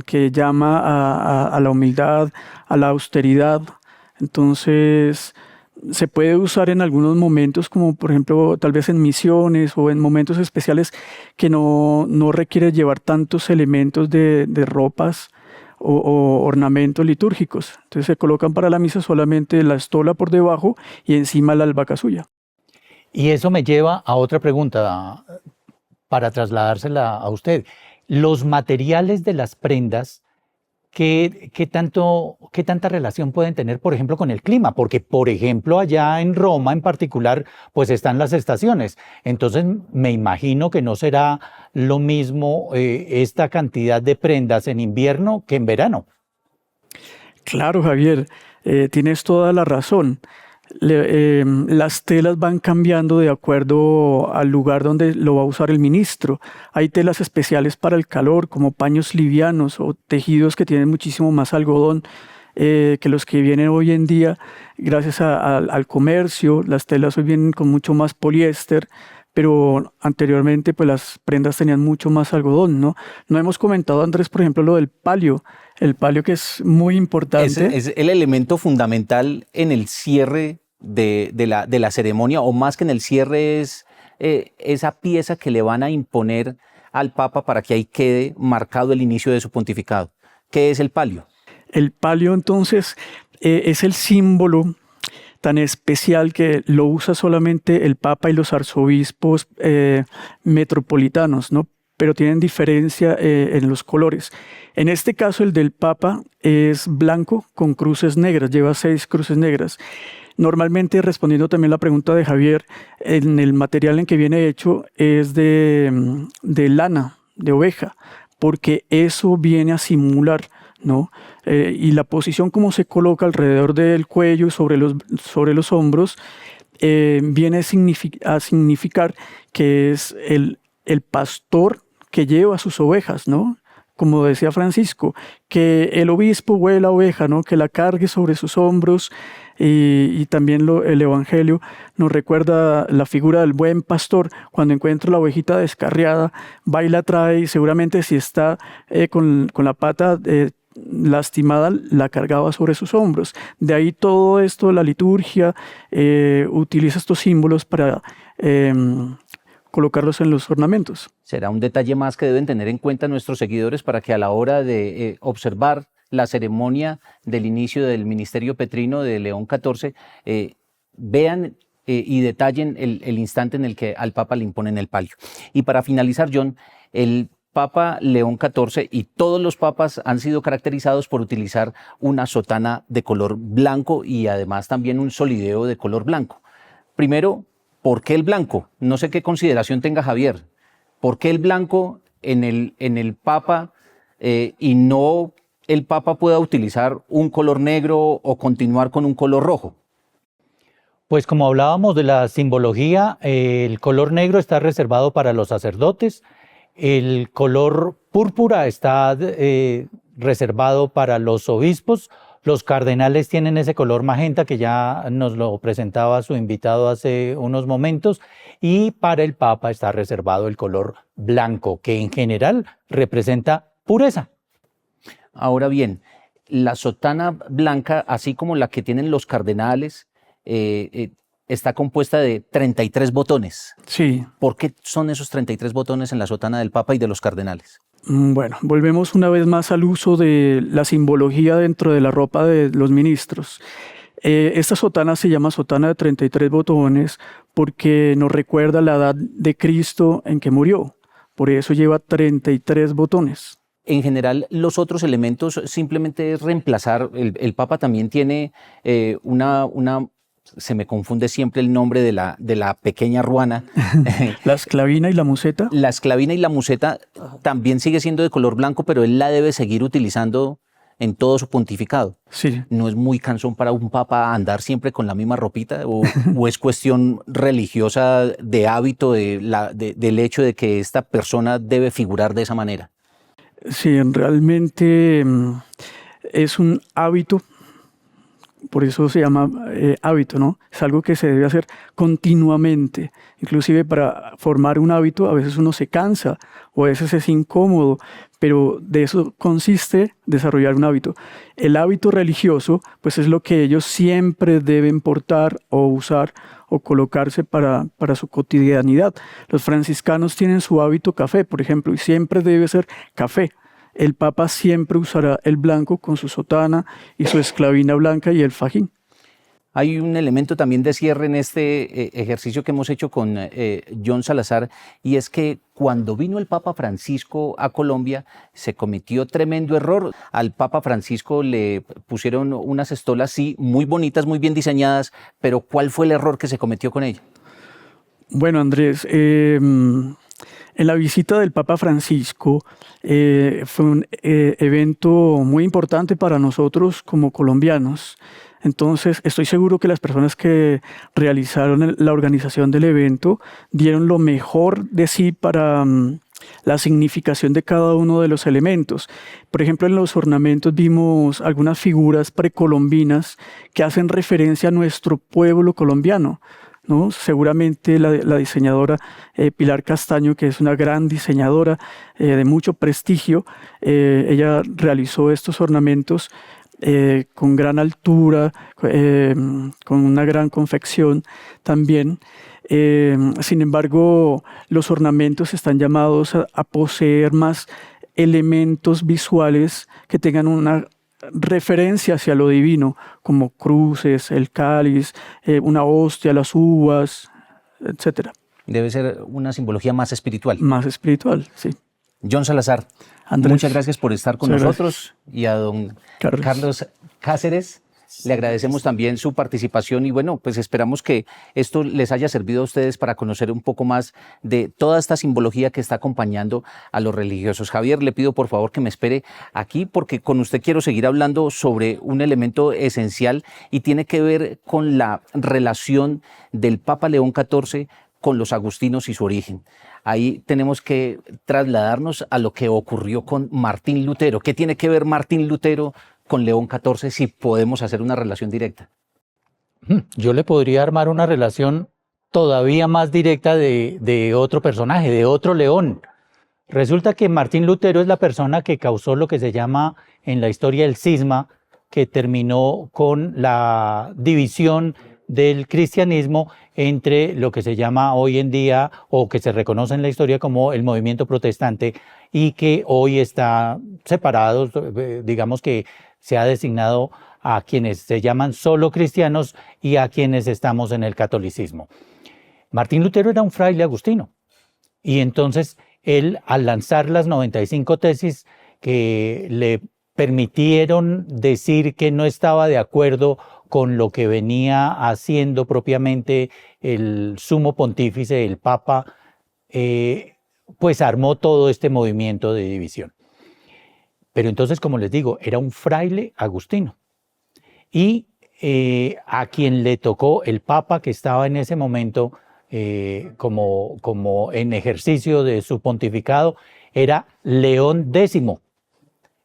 que llama a la humildad, a la austeridad. Entonces, se puede usar en algunos momentos, como por ejemplo, tal vez en misiones o en momentos especiales que no requiere llevar tantos elementos de ropas o ornamentos litúrgicos. Entonces se colocan para la misa solamente la estola por debajo y encima la albacasuya. Y eso me lleva a otra pregunta para trasladársela a usted. Los materiales de las prendas, ¿qué tanta relación pueden tener, por ejemplo, con el clima? Porque, por ejemplo, allá en Roma en particular, pues están las estaciones. Entonces, me imagino que no será lo mismo esta cantidad de prendas en invierno que en verano. Claro, Javier, tienes toda la razón. Las telas van cambiando de acuerdo al lugar donde lo va a usar el ministro. Hay telas especiales para el calor, como paños livianos o tejidos que tienen muchísimo más algodón que los que vienen hoy en día gracias al comercio. Las telas hoy vienen con mucho más poliéster, pero anteriormente pues las prendas tenían mucho más algodón, ¿no? No hemos comentado, Andrés, por ejemplo, lo del palio. El palio, que es muy importante. Es el elemento fundamental en el cierre de la ceremonia, o más que en el cierre es esa pieza que le van a imponer al Papa para que ahí quede marcado el inicio de su pontificado. ¿Qué es el palio? El palio, entonces, es el símbolo tan especial que lo usa solamente el Papa y los arzobispos metropolitanos, ¿no? Pero tienen diferencia en los colores. En este caso, el del Papa es blanco con cruces negras, lleva 6 cruces negras. Normalmente, respondiendo también la pregunta de Javier, en el material en que viene hecho es de lana, de oveja, porque eso viene a simular, ¿no? Y la posición como se coloca alrededor del cuello y sobre los hombros viene a significar que es el pastor que lleva a sus ovejas, ¿no? Como decía Francisco, que el obispo huele la oveja, ¿no? Que la cargue sobre sus hombros, y también el Evangelio nos recuerda la figura del buen pastor. Cuando encuentra la ovejita descarriada, va y la trae, y seguramente si está con la pata lastimada, la cargaba sobre sus hombros. De ahí todo esto, la liturgia utiliza estos símbolos para colocarlos en los ornamentos. Será un detalle más que deben tener en cuenta nuestros seguidores para que a la hora de observar la ceremonia del inicio del ministerio petrino de León XIV vean y detallen el instante en el que al Papa le imponen el palio. Y para finalizar, John, el Papa León XIV y todos los papas han sido caracterizados por utilizar una sotana de color blanco y además también un solideo de color blanco. Primero, ¿por qué el blanco? No sé qué consideración tenga Javier. ¿Por qué el blanco en el Papa y no el Papa pueda utilizar un color negro o continuar con un color rojo? Pues como hablábamos de la simbología, el color negro está reservado para los sacerdotes, el color púrpura está reservado para los obispos, los cardenales tienen ese color magenta que ya nos lo presentaba su invitado hace unos momentos, y para el Papa está reservado el color blanco, que en general representa pureza. Ahora bien, la sotana blanca, así como la que tienen los cardenales, está compuesta de 33 botones. Sí. ¿Por qué son esos 33 botones en la sotana del Papa y de los cardenales? Bueno, volvemos una vez más al uso de la simbología dentro de la ropa de los ministros. Esta sotana se llama sotana de 33 botones porque nos recuerda la edad de Cristo en que murió. Por eso lleva 33 botones. En general, los otros elementos simplemente es reemplazar. El Papa también tiene una se me confunde siempre el nombre de la pequeña ruana. La esclavina y la museta. La esclavina y la museta también sigue siendo de color blanco, pero él la debe seguir utilizando en todo su pontificado. Sí. ¿No es muy cansón para un papa andar siempre con la misma ropita? ¿O es cuestión religiosa de hábito, del hecho de que esta persona debe figurar de esa manera? Sí, realmente es un hábito, por eso se llama hábito, ¿no? Es algo que se debe hacer continuamente. Inclusive para formar un hábito a veces uno se cansa o a veces es incómodo, pero de eso consiste desarrollar un hábito. El hábito religioso, pues es lo que ellos siempre deben portar o usar o colocarse para su cotidianidad. Los franciscanos tienen su hábito café, por ejemplo, y siempre debe ser café. El Papa siempre usará el blanco con su sotana y su esclavina blanca y el fajín. Hay un elemento también de cierre en este ejercicio que hemos hecho con John Salazar, y es que cuando vino el Papa Francisco a Colombia se cometió tremendo error. Al Papa Francisco le pusieron unas estolas, sí, muy bonitas, muy bien diseñadas, pero ¿cuál fue el error que se cometió con ella? Bueno, Andrés, en la visita del Papa Francisco fue un evento muy importante para nosotros como colombianos. Entonces, estoy seguro que las personas que realizaron la organización del evento dieron lo mejor de sí para la significación de cada uno de los elementos. Por ejemplo, en los ornamentos vimos algunas figuras precolombinas que hacen referencia a nuestro pueblo colombiano, ¿no? Seguramente la diseñadora Pilar Castaño, que es una gran diseñadora de mucho prestigio, ella realizó estos ornamentos con gran altura, con una gran confección también. Sin embargo, los ornamentos están llamados a poseer más elementos visuales que tengan una referencia hacia lo divino, como cruces, el cáliz, una hostia, las uvas, etc. Debe ser una simbología más espiritual. Más espiritual, sí. John Salazar, Andrés, muchas gracias por estar con muchas nosotros. Y a don Carlos Cáceres le agradecemos también su participación, y bueno, pues esperamos que esto les haya servido a ustedes para conocer un poco más de toda esta simbología que está acompañando a los religiosos. Javier, le pido por favor que me espere aquí, porque con usted quiero seguir hablando sobre un elemento esencial y tiene que ver con la relación del Papa León XIV con los agustinos y su origen. Ahí tenemos que trasladarnos a lo que ocurrió con Martín Lutero. ¿Qué tiene que ver Martín Lutero con León XIV, si podemos hacer una relación directa? Yo le podría armar una relación todavía más directa de otro personaje, de otro León. Resulta que Martín Lutero es la persona que causó lo que se llama en la historia el cisma, que terminó con la división del cristianismo entre lo que se llama hoy en día, o que se reconoce en la historia como el movimiento protestante, y que hoy está separado, digamos que se ha designado a quienes se llaman solo cristianos y a quienes estamos en el catolicismo. Martín Lutero era un fraile agustino, y entonces él, al lanzar las 95 tesis que le permitieron decir que no estaba de acuerdo con lo que venía haciendo propiamente el sumo pontífice, el Papa, pues armó todo este movimiento de división. Pero entonces, como les digo, era un fraile agustino. Y a quien le tocó el Papa, que estaba en ese momento como en ejercicio de su pontificado, era León X.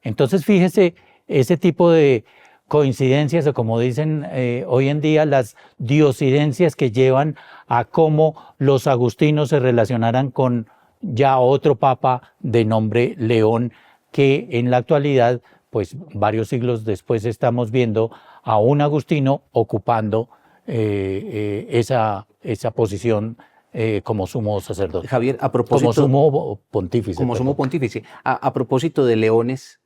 Entonces, fíjese ese tipo de coincidencias, o como dicen hoy en día, las diosidencias que llevan a cómo los agustinos se relacionaran con ya otro papa de nombre León, que en la actualidad, pues varios siglos después, estamos viendo a un agustino ocupando esa posición como sumo sacerdote. Javier, a propósito, como sumo pontífice. Como sumo pontífice. A propósito de leones,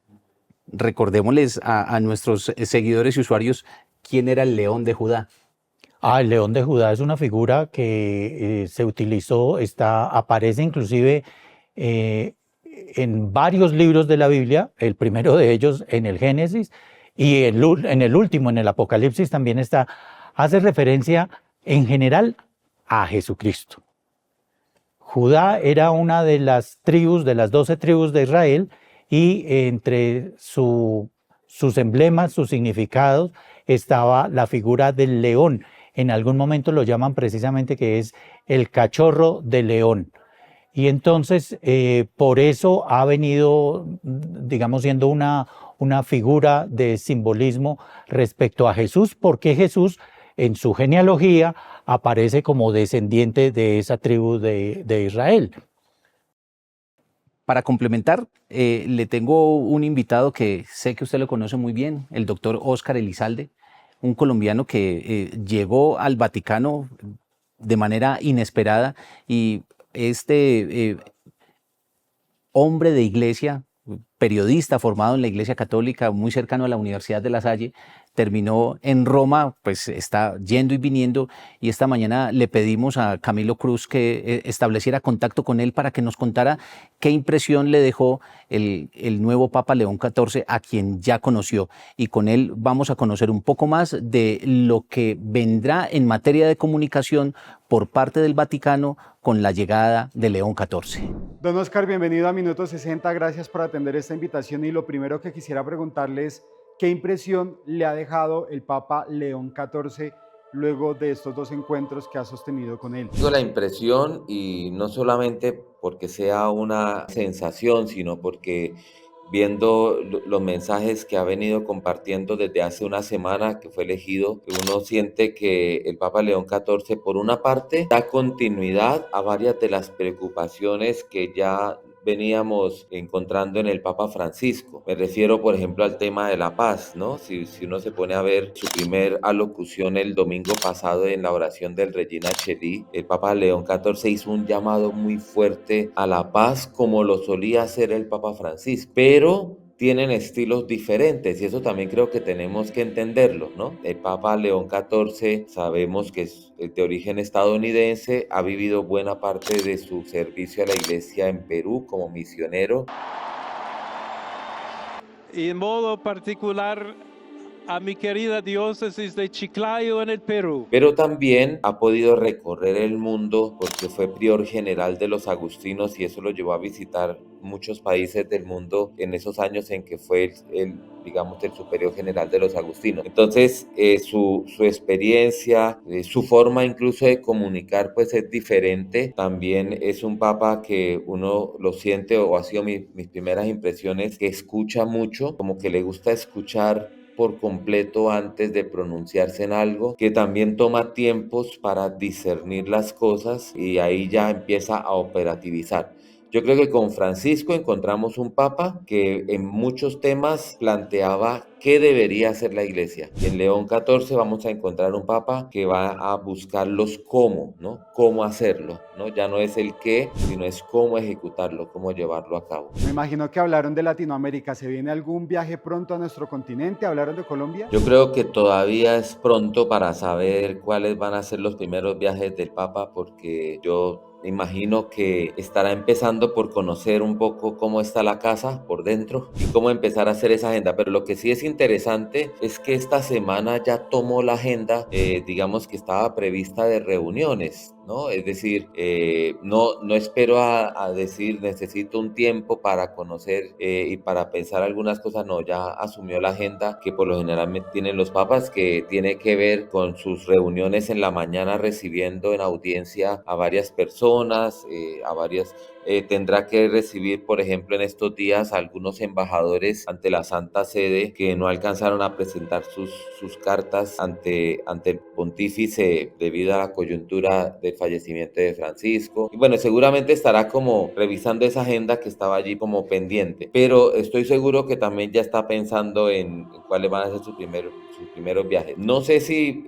recordémosles a nuestros seguidores y usuarios quién era el León de Judá. El León de Judá es una figura que se utilizó, aparece inclusive en varios libros de la Biblia, el primero de ellos en el Génesis, y en el último, en el Apocalipsis, también está hace referencia en general a Jesucristo. Judá era una de las tribus, de las 12 tribus de Israel, y entre sus emblemas, sus significados, estaba la figura del león. En algún momento lo llaman precisamente que es el cachorro de león. Y entonces, por eso ha venido, digamos, siendo una figura de simbolismo respecto a Jesús, porque Jesús, en su genealogía, aparece como descendiente de esa tribu de Israel. Para complementar, le tengo un invitado que sé que usted lo conoce muy bien, el doctor Óscar Elizalde, un colombiano que llegó al Vaticano de manera inesperada y hombre de iglesia, periodista formado en la Iglesia Católica, muy cercano a la Universidad de La Salle, terminó en Roma, pues está yendo y viniendo, y esta mañana le pedimos a Camilo Cruz que estableciera contacto con él para que nos contara qué impresión le dejó el nuevo Papa León XIV, a quien ya conoció, y con él vamos a conocer un poco más de lo que vendrá en materia de comunicación por parte del Vaticano con la llegada de León XIV. Don Óscar, bienvenido a Minuto 60, gracias por atender esta invitación, y lo primero que quisiera preguntarle es ¿qué impresión le ha dejado el Papa León XIV luego de estos dos encuentros que ha sostenido con él? Tengo la impresión, y no solamente porque sea una sensación, sino porque viendo los mensajes que ha venido compartiendo desde hace una semana que fue elegido, uno siente que el Papa León XIV, por una parte, da continuidad a varias de las preocupaciones que ya veníamos encontrando en el Papa Francisco. Me refiero, por ejemplo, al tema de la paz, ¿no? Si uno se pone a ver su primer alocución el domingo pasado en la oración del Regina Coeli, el Papa León XIV hizo un llamado muy fuerte a la paz, como lo solía hacer el Papa Francisco, pero tienen estilos diferentes, y eso también creo que tenemos que entenderlo, ¿no? El Papa León XIV sabemos que es de origen estadounidense, ha vivido buena parte de su servicio a la Iglesia en Perú como misionero. Y en modo particular a mi querida diócesis de Chiclayo en el Perú. Pero también ha podido recorrer el mundo porque fue prior general de los agustinos, y eso lo llevó a visitar muchos países del mundo en esos años en que fue el superior general de los agustinos. Entonces, su experiencia, su forma incluso de comunicar, pues es diferente. También es un papa que uno lo siente, o ha sido mis primeras impresiones, que escucha mucho, como que le gusta escuchar por completo antes de pronunciarse en algo, que también toma tiempos para discernir las cosas y ahí ya empieza a operativizar. Yo creo que con Francisco encontramos un papa que en muchos temas planteaba qué debería hacer la iglesia. En León XIV vamos a encontrar un papa que va a buscar los cómo, ¿no? Cómo hacerlo, ¿no? Ya no es el qué, sino es cómo ejecutarlo, cómo llevarlo a cabo. Me imagino que hablaron de Latinoamérica. ¿Se viene algún viaje pronto a nuestro continente? ¿Hablaron de Colombia? Yo creo que todavía es pronto para saber cuáles van a ser los primeros viajes del papa, porque yo imagino que estará empezando por conocer un poco cómo está la casa por dentro y cómo empezar a hacer esa agenda. Pero lo que sí es interesante es que esta semana ya tomó la agenda, digamos que estaba prevista de reuniones, ¿no? Es decir, no espero a decir necesito un tiempo para conocer y para pensar algunas cosas. No, ya asumió la agenda que por lo general tienen los papas, que tiene que ver con sus reuniones en la mañana, recibiendo en audiencia a varias personas, tendrá que recibir, por ejemplo, en estos días a algunos embajadores ante la Santa Sede que no alcanzaron a presentar sus cartas ante el pontífice debido a la coyuntura del fallecimiento de Francisco. Y bueno, seguramente estará como revisando esa agenda que estaba allí como pendiente, pero estoy seguro que también ya está pensando en cuáles van a ser sus primeros viajes. No sé si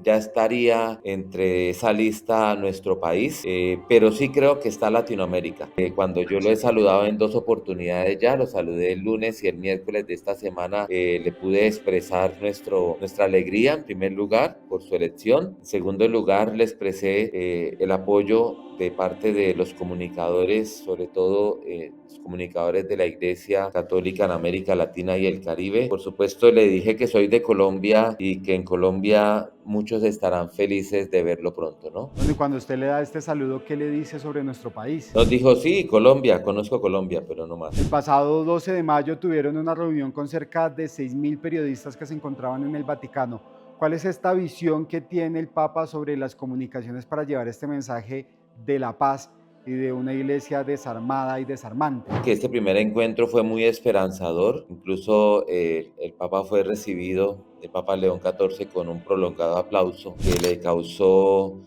ya estaría entre esa lista nuestro país, pero sí creo que está Latinoamérica. Cuando yo lo he saludado en 2 oportunidades ya, lo saludé el lunes y el miércoles de esta semana, le pude expresar nuestra alegría en primer lugar por su elección. En segundo lugar, le expresé el apoyo de parte de los comunicadores, sobre todo los comunicadores de la Iglesia Católica en América Latina y el Caribe. Por supuesto, le dije que soy de Colombia y que en Colombia muchos estarán felices de verlo pronto, ¿no? Bueno, y cuando usted le da este saludo, ¿qué le dice sobre nuestro país? Nos dijo, sí, Colombia, conozco Colombia, pero no más. El pasado 12 de mayo tuvieron una reunión con cerca de 6.000 periodistas que se encontraban en el Vaticano. ¿Cuál es esta visión que tiene el Papa sobre las comunicaciones para llevar este mensaje de la paz y de una iglesia desarmada y desarmante? Que este primer encuentro fue muy esperanzador, incluso el Papa fue recibido, el Papa León XIV, con un prolongado aplauso que le causó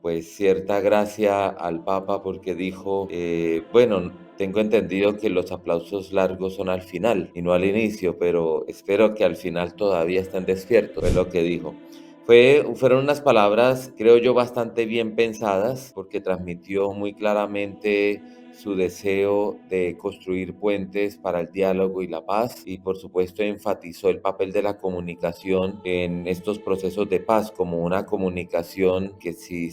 pues cierta gracia al Papa porque dijo, bueno, tengo entendido que los aplausos largos son al final y no al inicio, pero espero que al final todavía estén despiertos, fue lo que dijo. Fueron unas palabras, creo yo, bastante bien pensadas, porque transmitió muy claramente su deseo de construir puentes para el diálogo y la paz, y por supuesto enfatizó el papel de la comunicación en estos procesos de paz, como una comunicación que si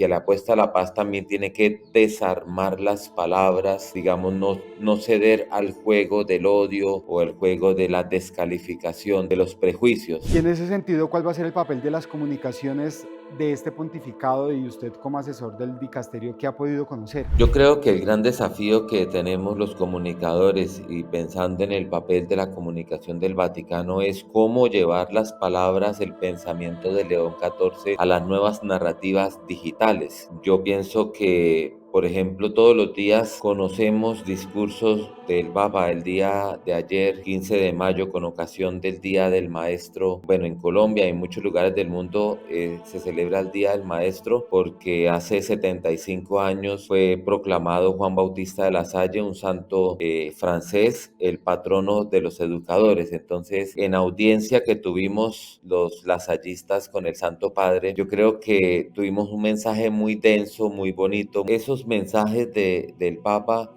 le apuesta a la paz también tiene que desarmar las palabras, digamos, no ceder al juego del odio o el juego de la descalificación, de los prejuicios. Y en ese sentido, ¿cuál va a ser el papel de las comunicaciones de este pontificado y usted como asesor del dicasterio que ha podido conocer? Yo creo que el gran desafío que tenemos los comunicadores y pensando en el papel de la comunicación del Vaticano es cómo llevar las palabras, el pensamiento de León XIV a las nuevas narrativas digitales. Yo pienso que, por ejemplo, todos los días conocemos discursos del Papa. El día de ayer, 15 de mayo, con ocasión del Día del Maestro, bueno, en Colombia y en muchos lugares del mundo se celebra el Día del Maestro porque hace 75 años fue proclamado Juan Bautista de la Salle, un santo francés, el patrono de los educadores. Entonces, en audiencia que tuvimos los lasallistas con el Santo Padre, yo creo que tuvimos un mensaje muy denso, muy bonito. Esos mensajes del Papa,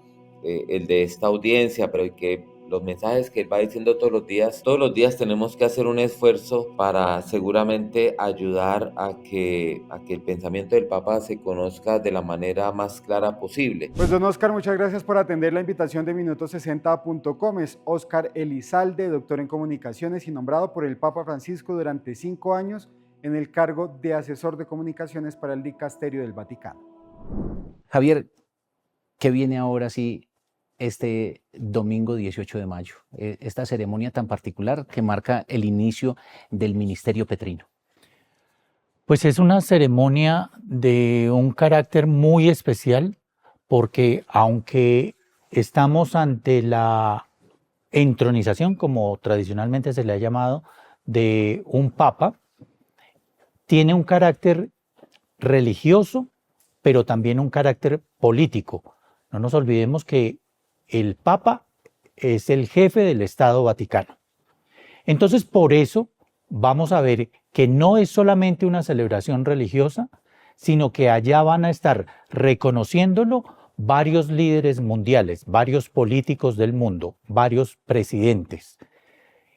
el de esta audiencia, pero que los mensajes que él va diciendo todos los días tenemos que hacer un esfuerzo para seguramente ayudar a que el pensamiento del Papa se conozca de la manera más clara posible. Pues don Oscar, muchas gracias por atender la invitación de Minuto60.com. Es Oscar Elizalde, doctor en comunicaciones y nombrado por el Papa Francisco durante 5 años en el cargo de asesor de comunicaciones para el Dicasterio del Vaticano. Javier, ¿qué viene ahora sí este domingo 18 de mayo? Esta ceremonia tan particular que marca el inicio del ministerio petrino. Pues es una ceremonia de un carácter muy especial porque aunque estamos ante la entronización, como tradicionalmente se le ha llamado, de un papa, tiene un carácter religioso, pero también un carácter político. No nos olvidemos que el Papa es el jefe del Estado Vaticano. Entonces, por eso vamos a ver que no es solamente una celebración religiosa, sino que allá van a estar reconociéndolo varios líderes mundiales, varios políticos del mundo, varios presidentes.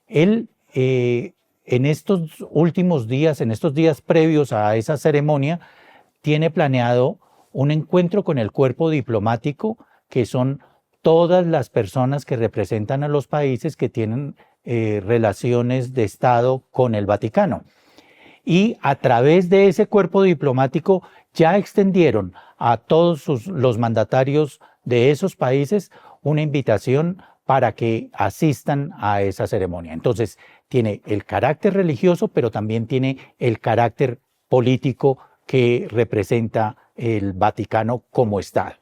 Él, en estos últimos días, en estos días previos a esa ceremonia, tiene planeado un encuentro con el cuerpo diplomático, que son todas las personas que representan a los países que tienen relaciones de Estado con el Vaticano. Y a través de ese cuerpo diplomático ya extendieron a todos los mandatarios de esos países una invitación para que asistan a esa ceremonia. Entonces, tiene el carácter religioso, pero también tiene el carácter político que representa el Vaticano como Estado.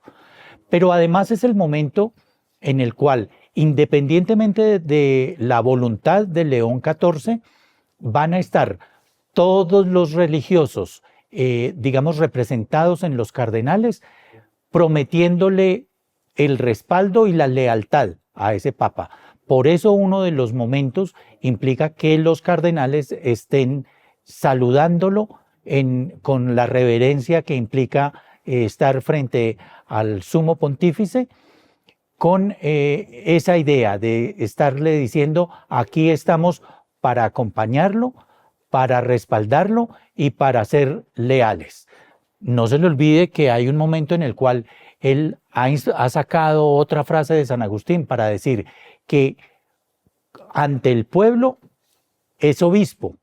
Pero además es el momento en el cual, independientemente de la voluntad de León XIV, van a estar todos los religiosos, digamos, representados en los cardenales, prometiéndole el respaldo y la lealtad a ese papa. Por eso uno de los momentos implica que los cardenales estén saludándolo con la reverencia que implica estar frente al sumo pontífice, con esa idea de estarle diciendo: aquí estamos para acompañarlo, para respaldarlo y para ser leales. No se le olvide que hay un momento en el cual él ha sacado otra frase de San Agustín para decir que ante el pueblo es obispo,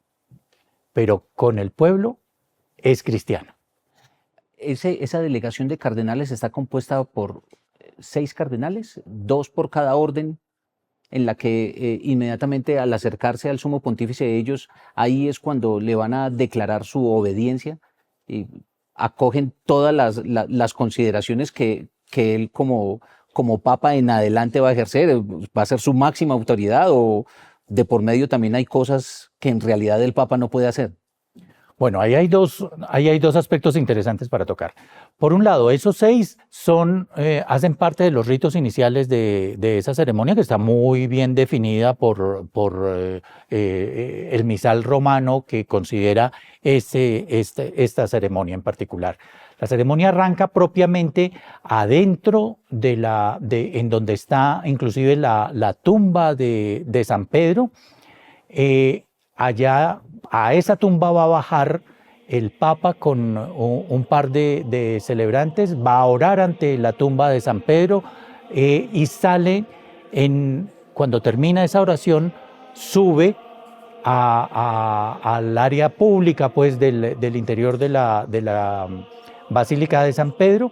pero con el pueblo es cristiano. Esa delegación de cardenales está compuesta por 6 cardenales, 2 por cada orden, en la que inmediatamente al acercarse al sumo pontífice de ellos, ahí es cuando le van a declarar su obediencia y acogen todas las consideraciones que él como papa en adelante va a ejercer, va a ser su máxima autoridad, o de por medio también hay cosas que en realidad el papa no puede hacer. Bueno, ahí hay dos aspectos interesantes para tocar. Por un lado, esos 6 hacen parte de los ritos iniciales de esa ceremonia, que está muy bien definida por el misal romano, que considera esta ceremonia en particular. La ceremonia arranca propiamente adentro en donde está inclusive la tumba de San Pedro. Allá a esa tumba va a bajar el Papa con un par de celebrantes, va a orar ante la tumba de San Pedro y sale, cuando termina esa oración, sube al área pública pues, del interior de la Basílica de San Pedro,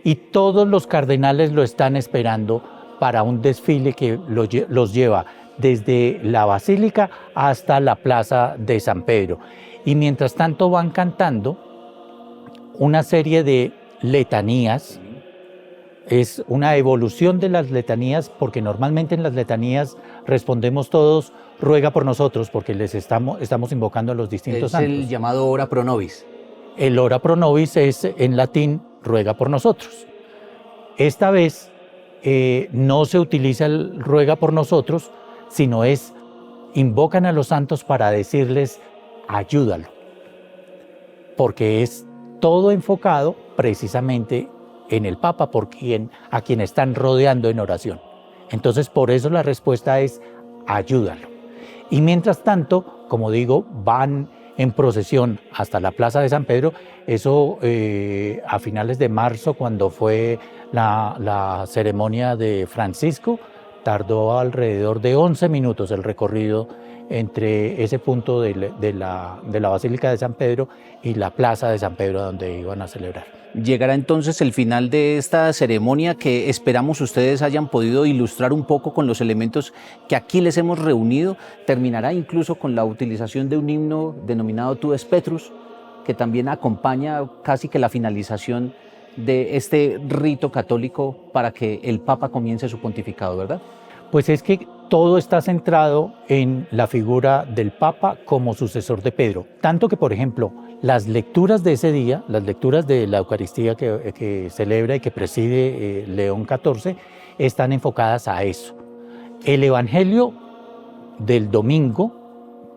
y todos los cardenales lo están esperando para un desfile que los lleva desde la Basílica hasta la Plaza de San Pedro. Y mientras tanto van cantando una serie de letanías. Es una evolución de las letanías, porque normalmente en las letanías respondemos todos, ruega por nosotros, porque estamos invocando a los distintos santos. Es el llamado ora pro nobis. El ora pro nobis es en latín, ruega por nosotros. Esta vez no se utiliza el ruega por nosotros, sino invocan a los santos para decirles, ayúdalo. Porque es todo enfocado precisamente en el Papa, a quien están rodeando en oración. Entonces, por eso la respuesta es, ayúdalo. Y mientras tanto, como digo, van en procesión hasta la Plaza de San Pedro. Eso a finales de marzo, cuando fue la ceremonia de Francisco, tardó alrededor de 11 minutos el recorrido entre ese punto de la Basílica de San Pedro y la Plaza de San Pedro, donde iban a celebrar. Llegará entonces el final de esta ceremonia, que esperamos ustedes hayan podido ilustrar un poco con los elementos que aquí les hemos reunido. Terminará incluso con la utilización de un himno denominado Tu es Petrus, que también acompaña casi que la finalización de este rito católico para que el Papa comience su pontificado, ¿verdad? Pues es que todo está centrado en la figura del Papa como sucesor de Pedro. Tanto que, por ejemplo, las lecturas de ese día, las lecturas de la Eucaristía que celebra y que preside León XIV, están enfocadas a eso. El Evangelio del domingo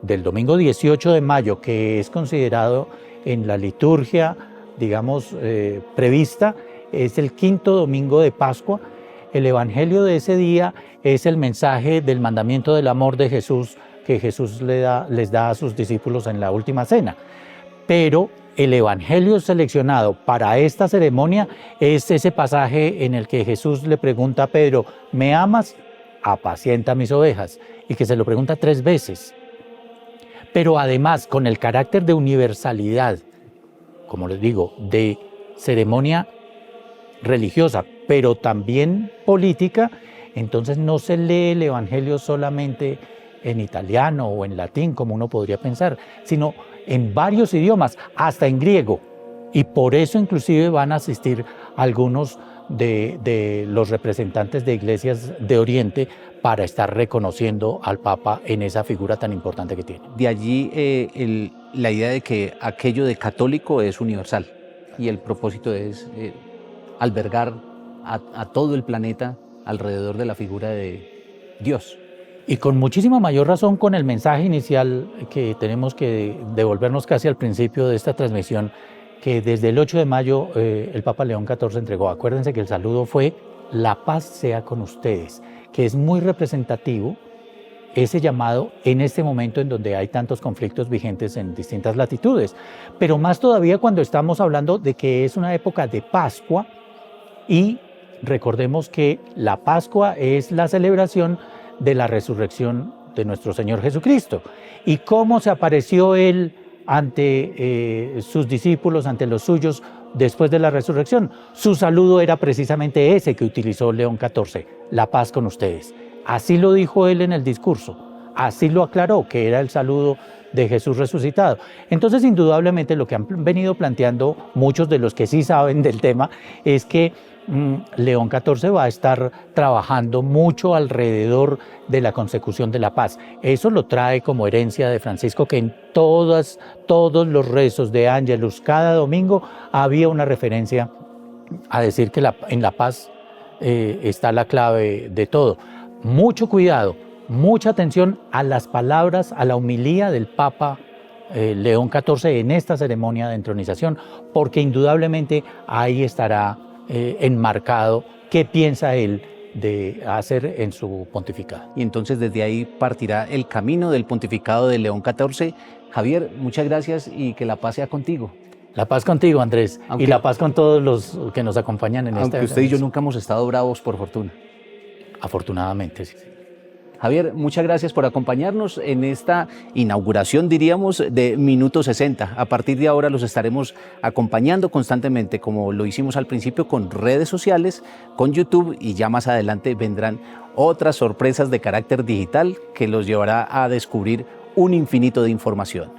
18 de mayo, que es considerado en la liturgia, digamos, prevista, es el quinto domingo de Pascua. El Evangelio de ese día es el mensaje del mandamiento del amor de Jesús, que Jesús les da a sus discípulos en la última cena. Pero el Evangelio seleccionado para esta ceremonia es ese pasaje en el que Jesús le pregunta a Pedro, ¿me amas? Apacienta mis ovejas. Y que se lo pregunta 3 veces. Pero además, con el carácter de universalidad, como les digo, de ceremonia religiosa, pero también política, entonces no se lee el Evangelio solamente en italiano o en latín, como uno podría pensar, sino en varios idiomas, hasta en griego. Y por eso inclusive van a asistir algunos de los representantes de iglesias de Oriente para estar reconociendo al Papa en esa figura tan importante que tiene. De allí la idea de que aquello de católico es universal y el propósito es albergar a todo el planeta alrededor de la figura de Dios. Y con muchísima mayor razón con el mensaje inicial que tenemos que devolvernos casi al principio de esta transmisión, que desde el 8 de mayo el Papa León XIV entregó. Acuérdense que el saludo fue «La paz sea con ustedes», que es muy representativo ese llamado en este momento en donde hay tantos conflictos vigentes en distintas latitudes. Pero más todavía cuando estamos hablando de que es una época de Pascua, y recordemos que la Pascua es la celebración de la resurrección de nuestro Señor Jesucristo. ¿Y cómo se apareció Él ante sus discípulos, ante los suyos, después de la resurrección. Su saludo era precisamente ese que utilizó León XIV, la paz con ustedes. Así lo dijo él en el discurso, así lo aclaró, que era el saludo de Jesús resucitado. Entonces, indudablemente, lo que han venido planteando muchos de los que sí saben del tema es que León XIV va a estar trabajando mucho alrededor de la consecución de la paz. Eso lo trae como herencia de Francisco, que en todos los rezos de Ángelus, cada domingo, había una referencia a decir que en la paz está la clave de todo. Mucho cuidado, mucha atención a las palabras, a la homilía del Papa León XIV en esta ceremonia de entronización, porque indudablemente ahí estará enmarcado qué piensa él de hacer en su pontificado. Y entonces desde ahí partirá el camino del pontificado de León XIV. Javier, muchas gracias y que la paz sea contigo. La paz contigo, Andrés, y la paz con todos los que nos acompañan en esta. Aunque usted y yo nunca hemos estado bravos, por fortuna. Afortunadamente, sí. Javier, muchas gracias por acompañarnos en esta inauguración, diríamos, de Minuto 60. A partir de ahora los estaremos acompañando constantemente, como lo hicimos al principio, con redes sociales, con YouTube, y ya más adelante vendrán otras sorpresas de carácter digital que los llevará a descubrir un infinito de información.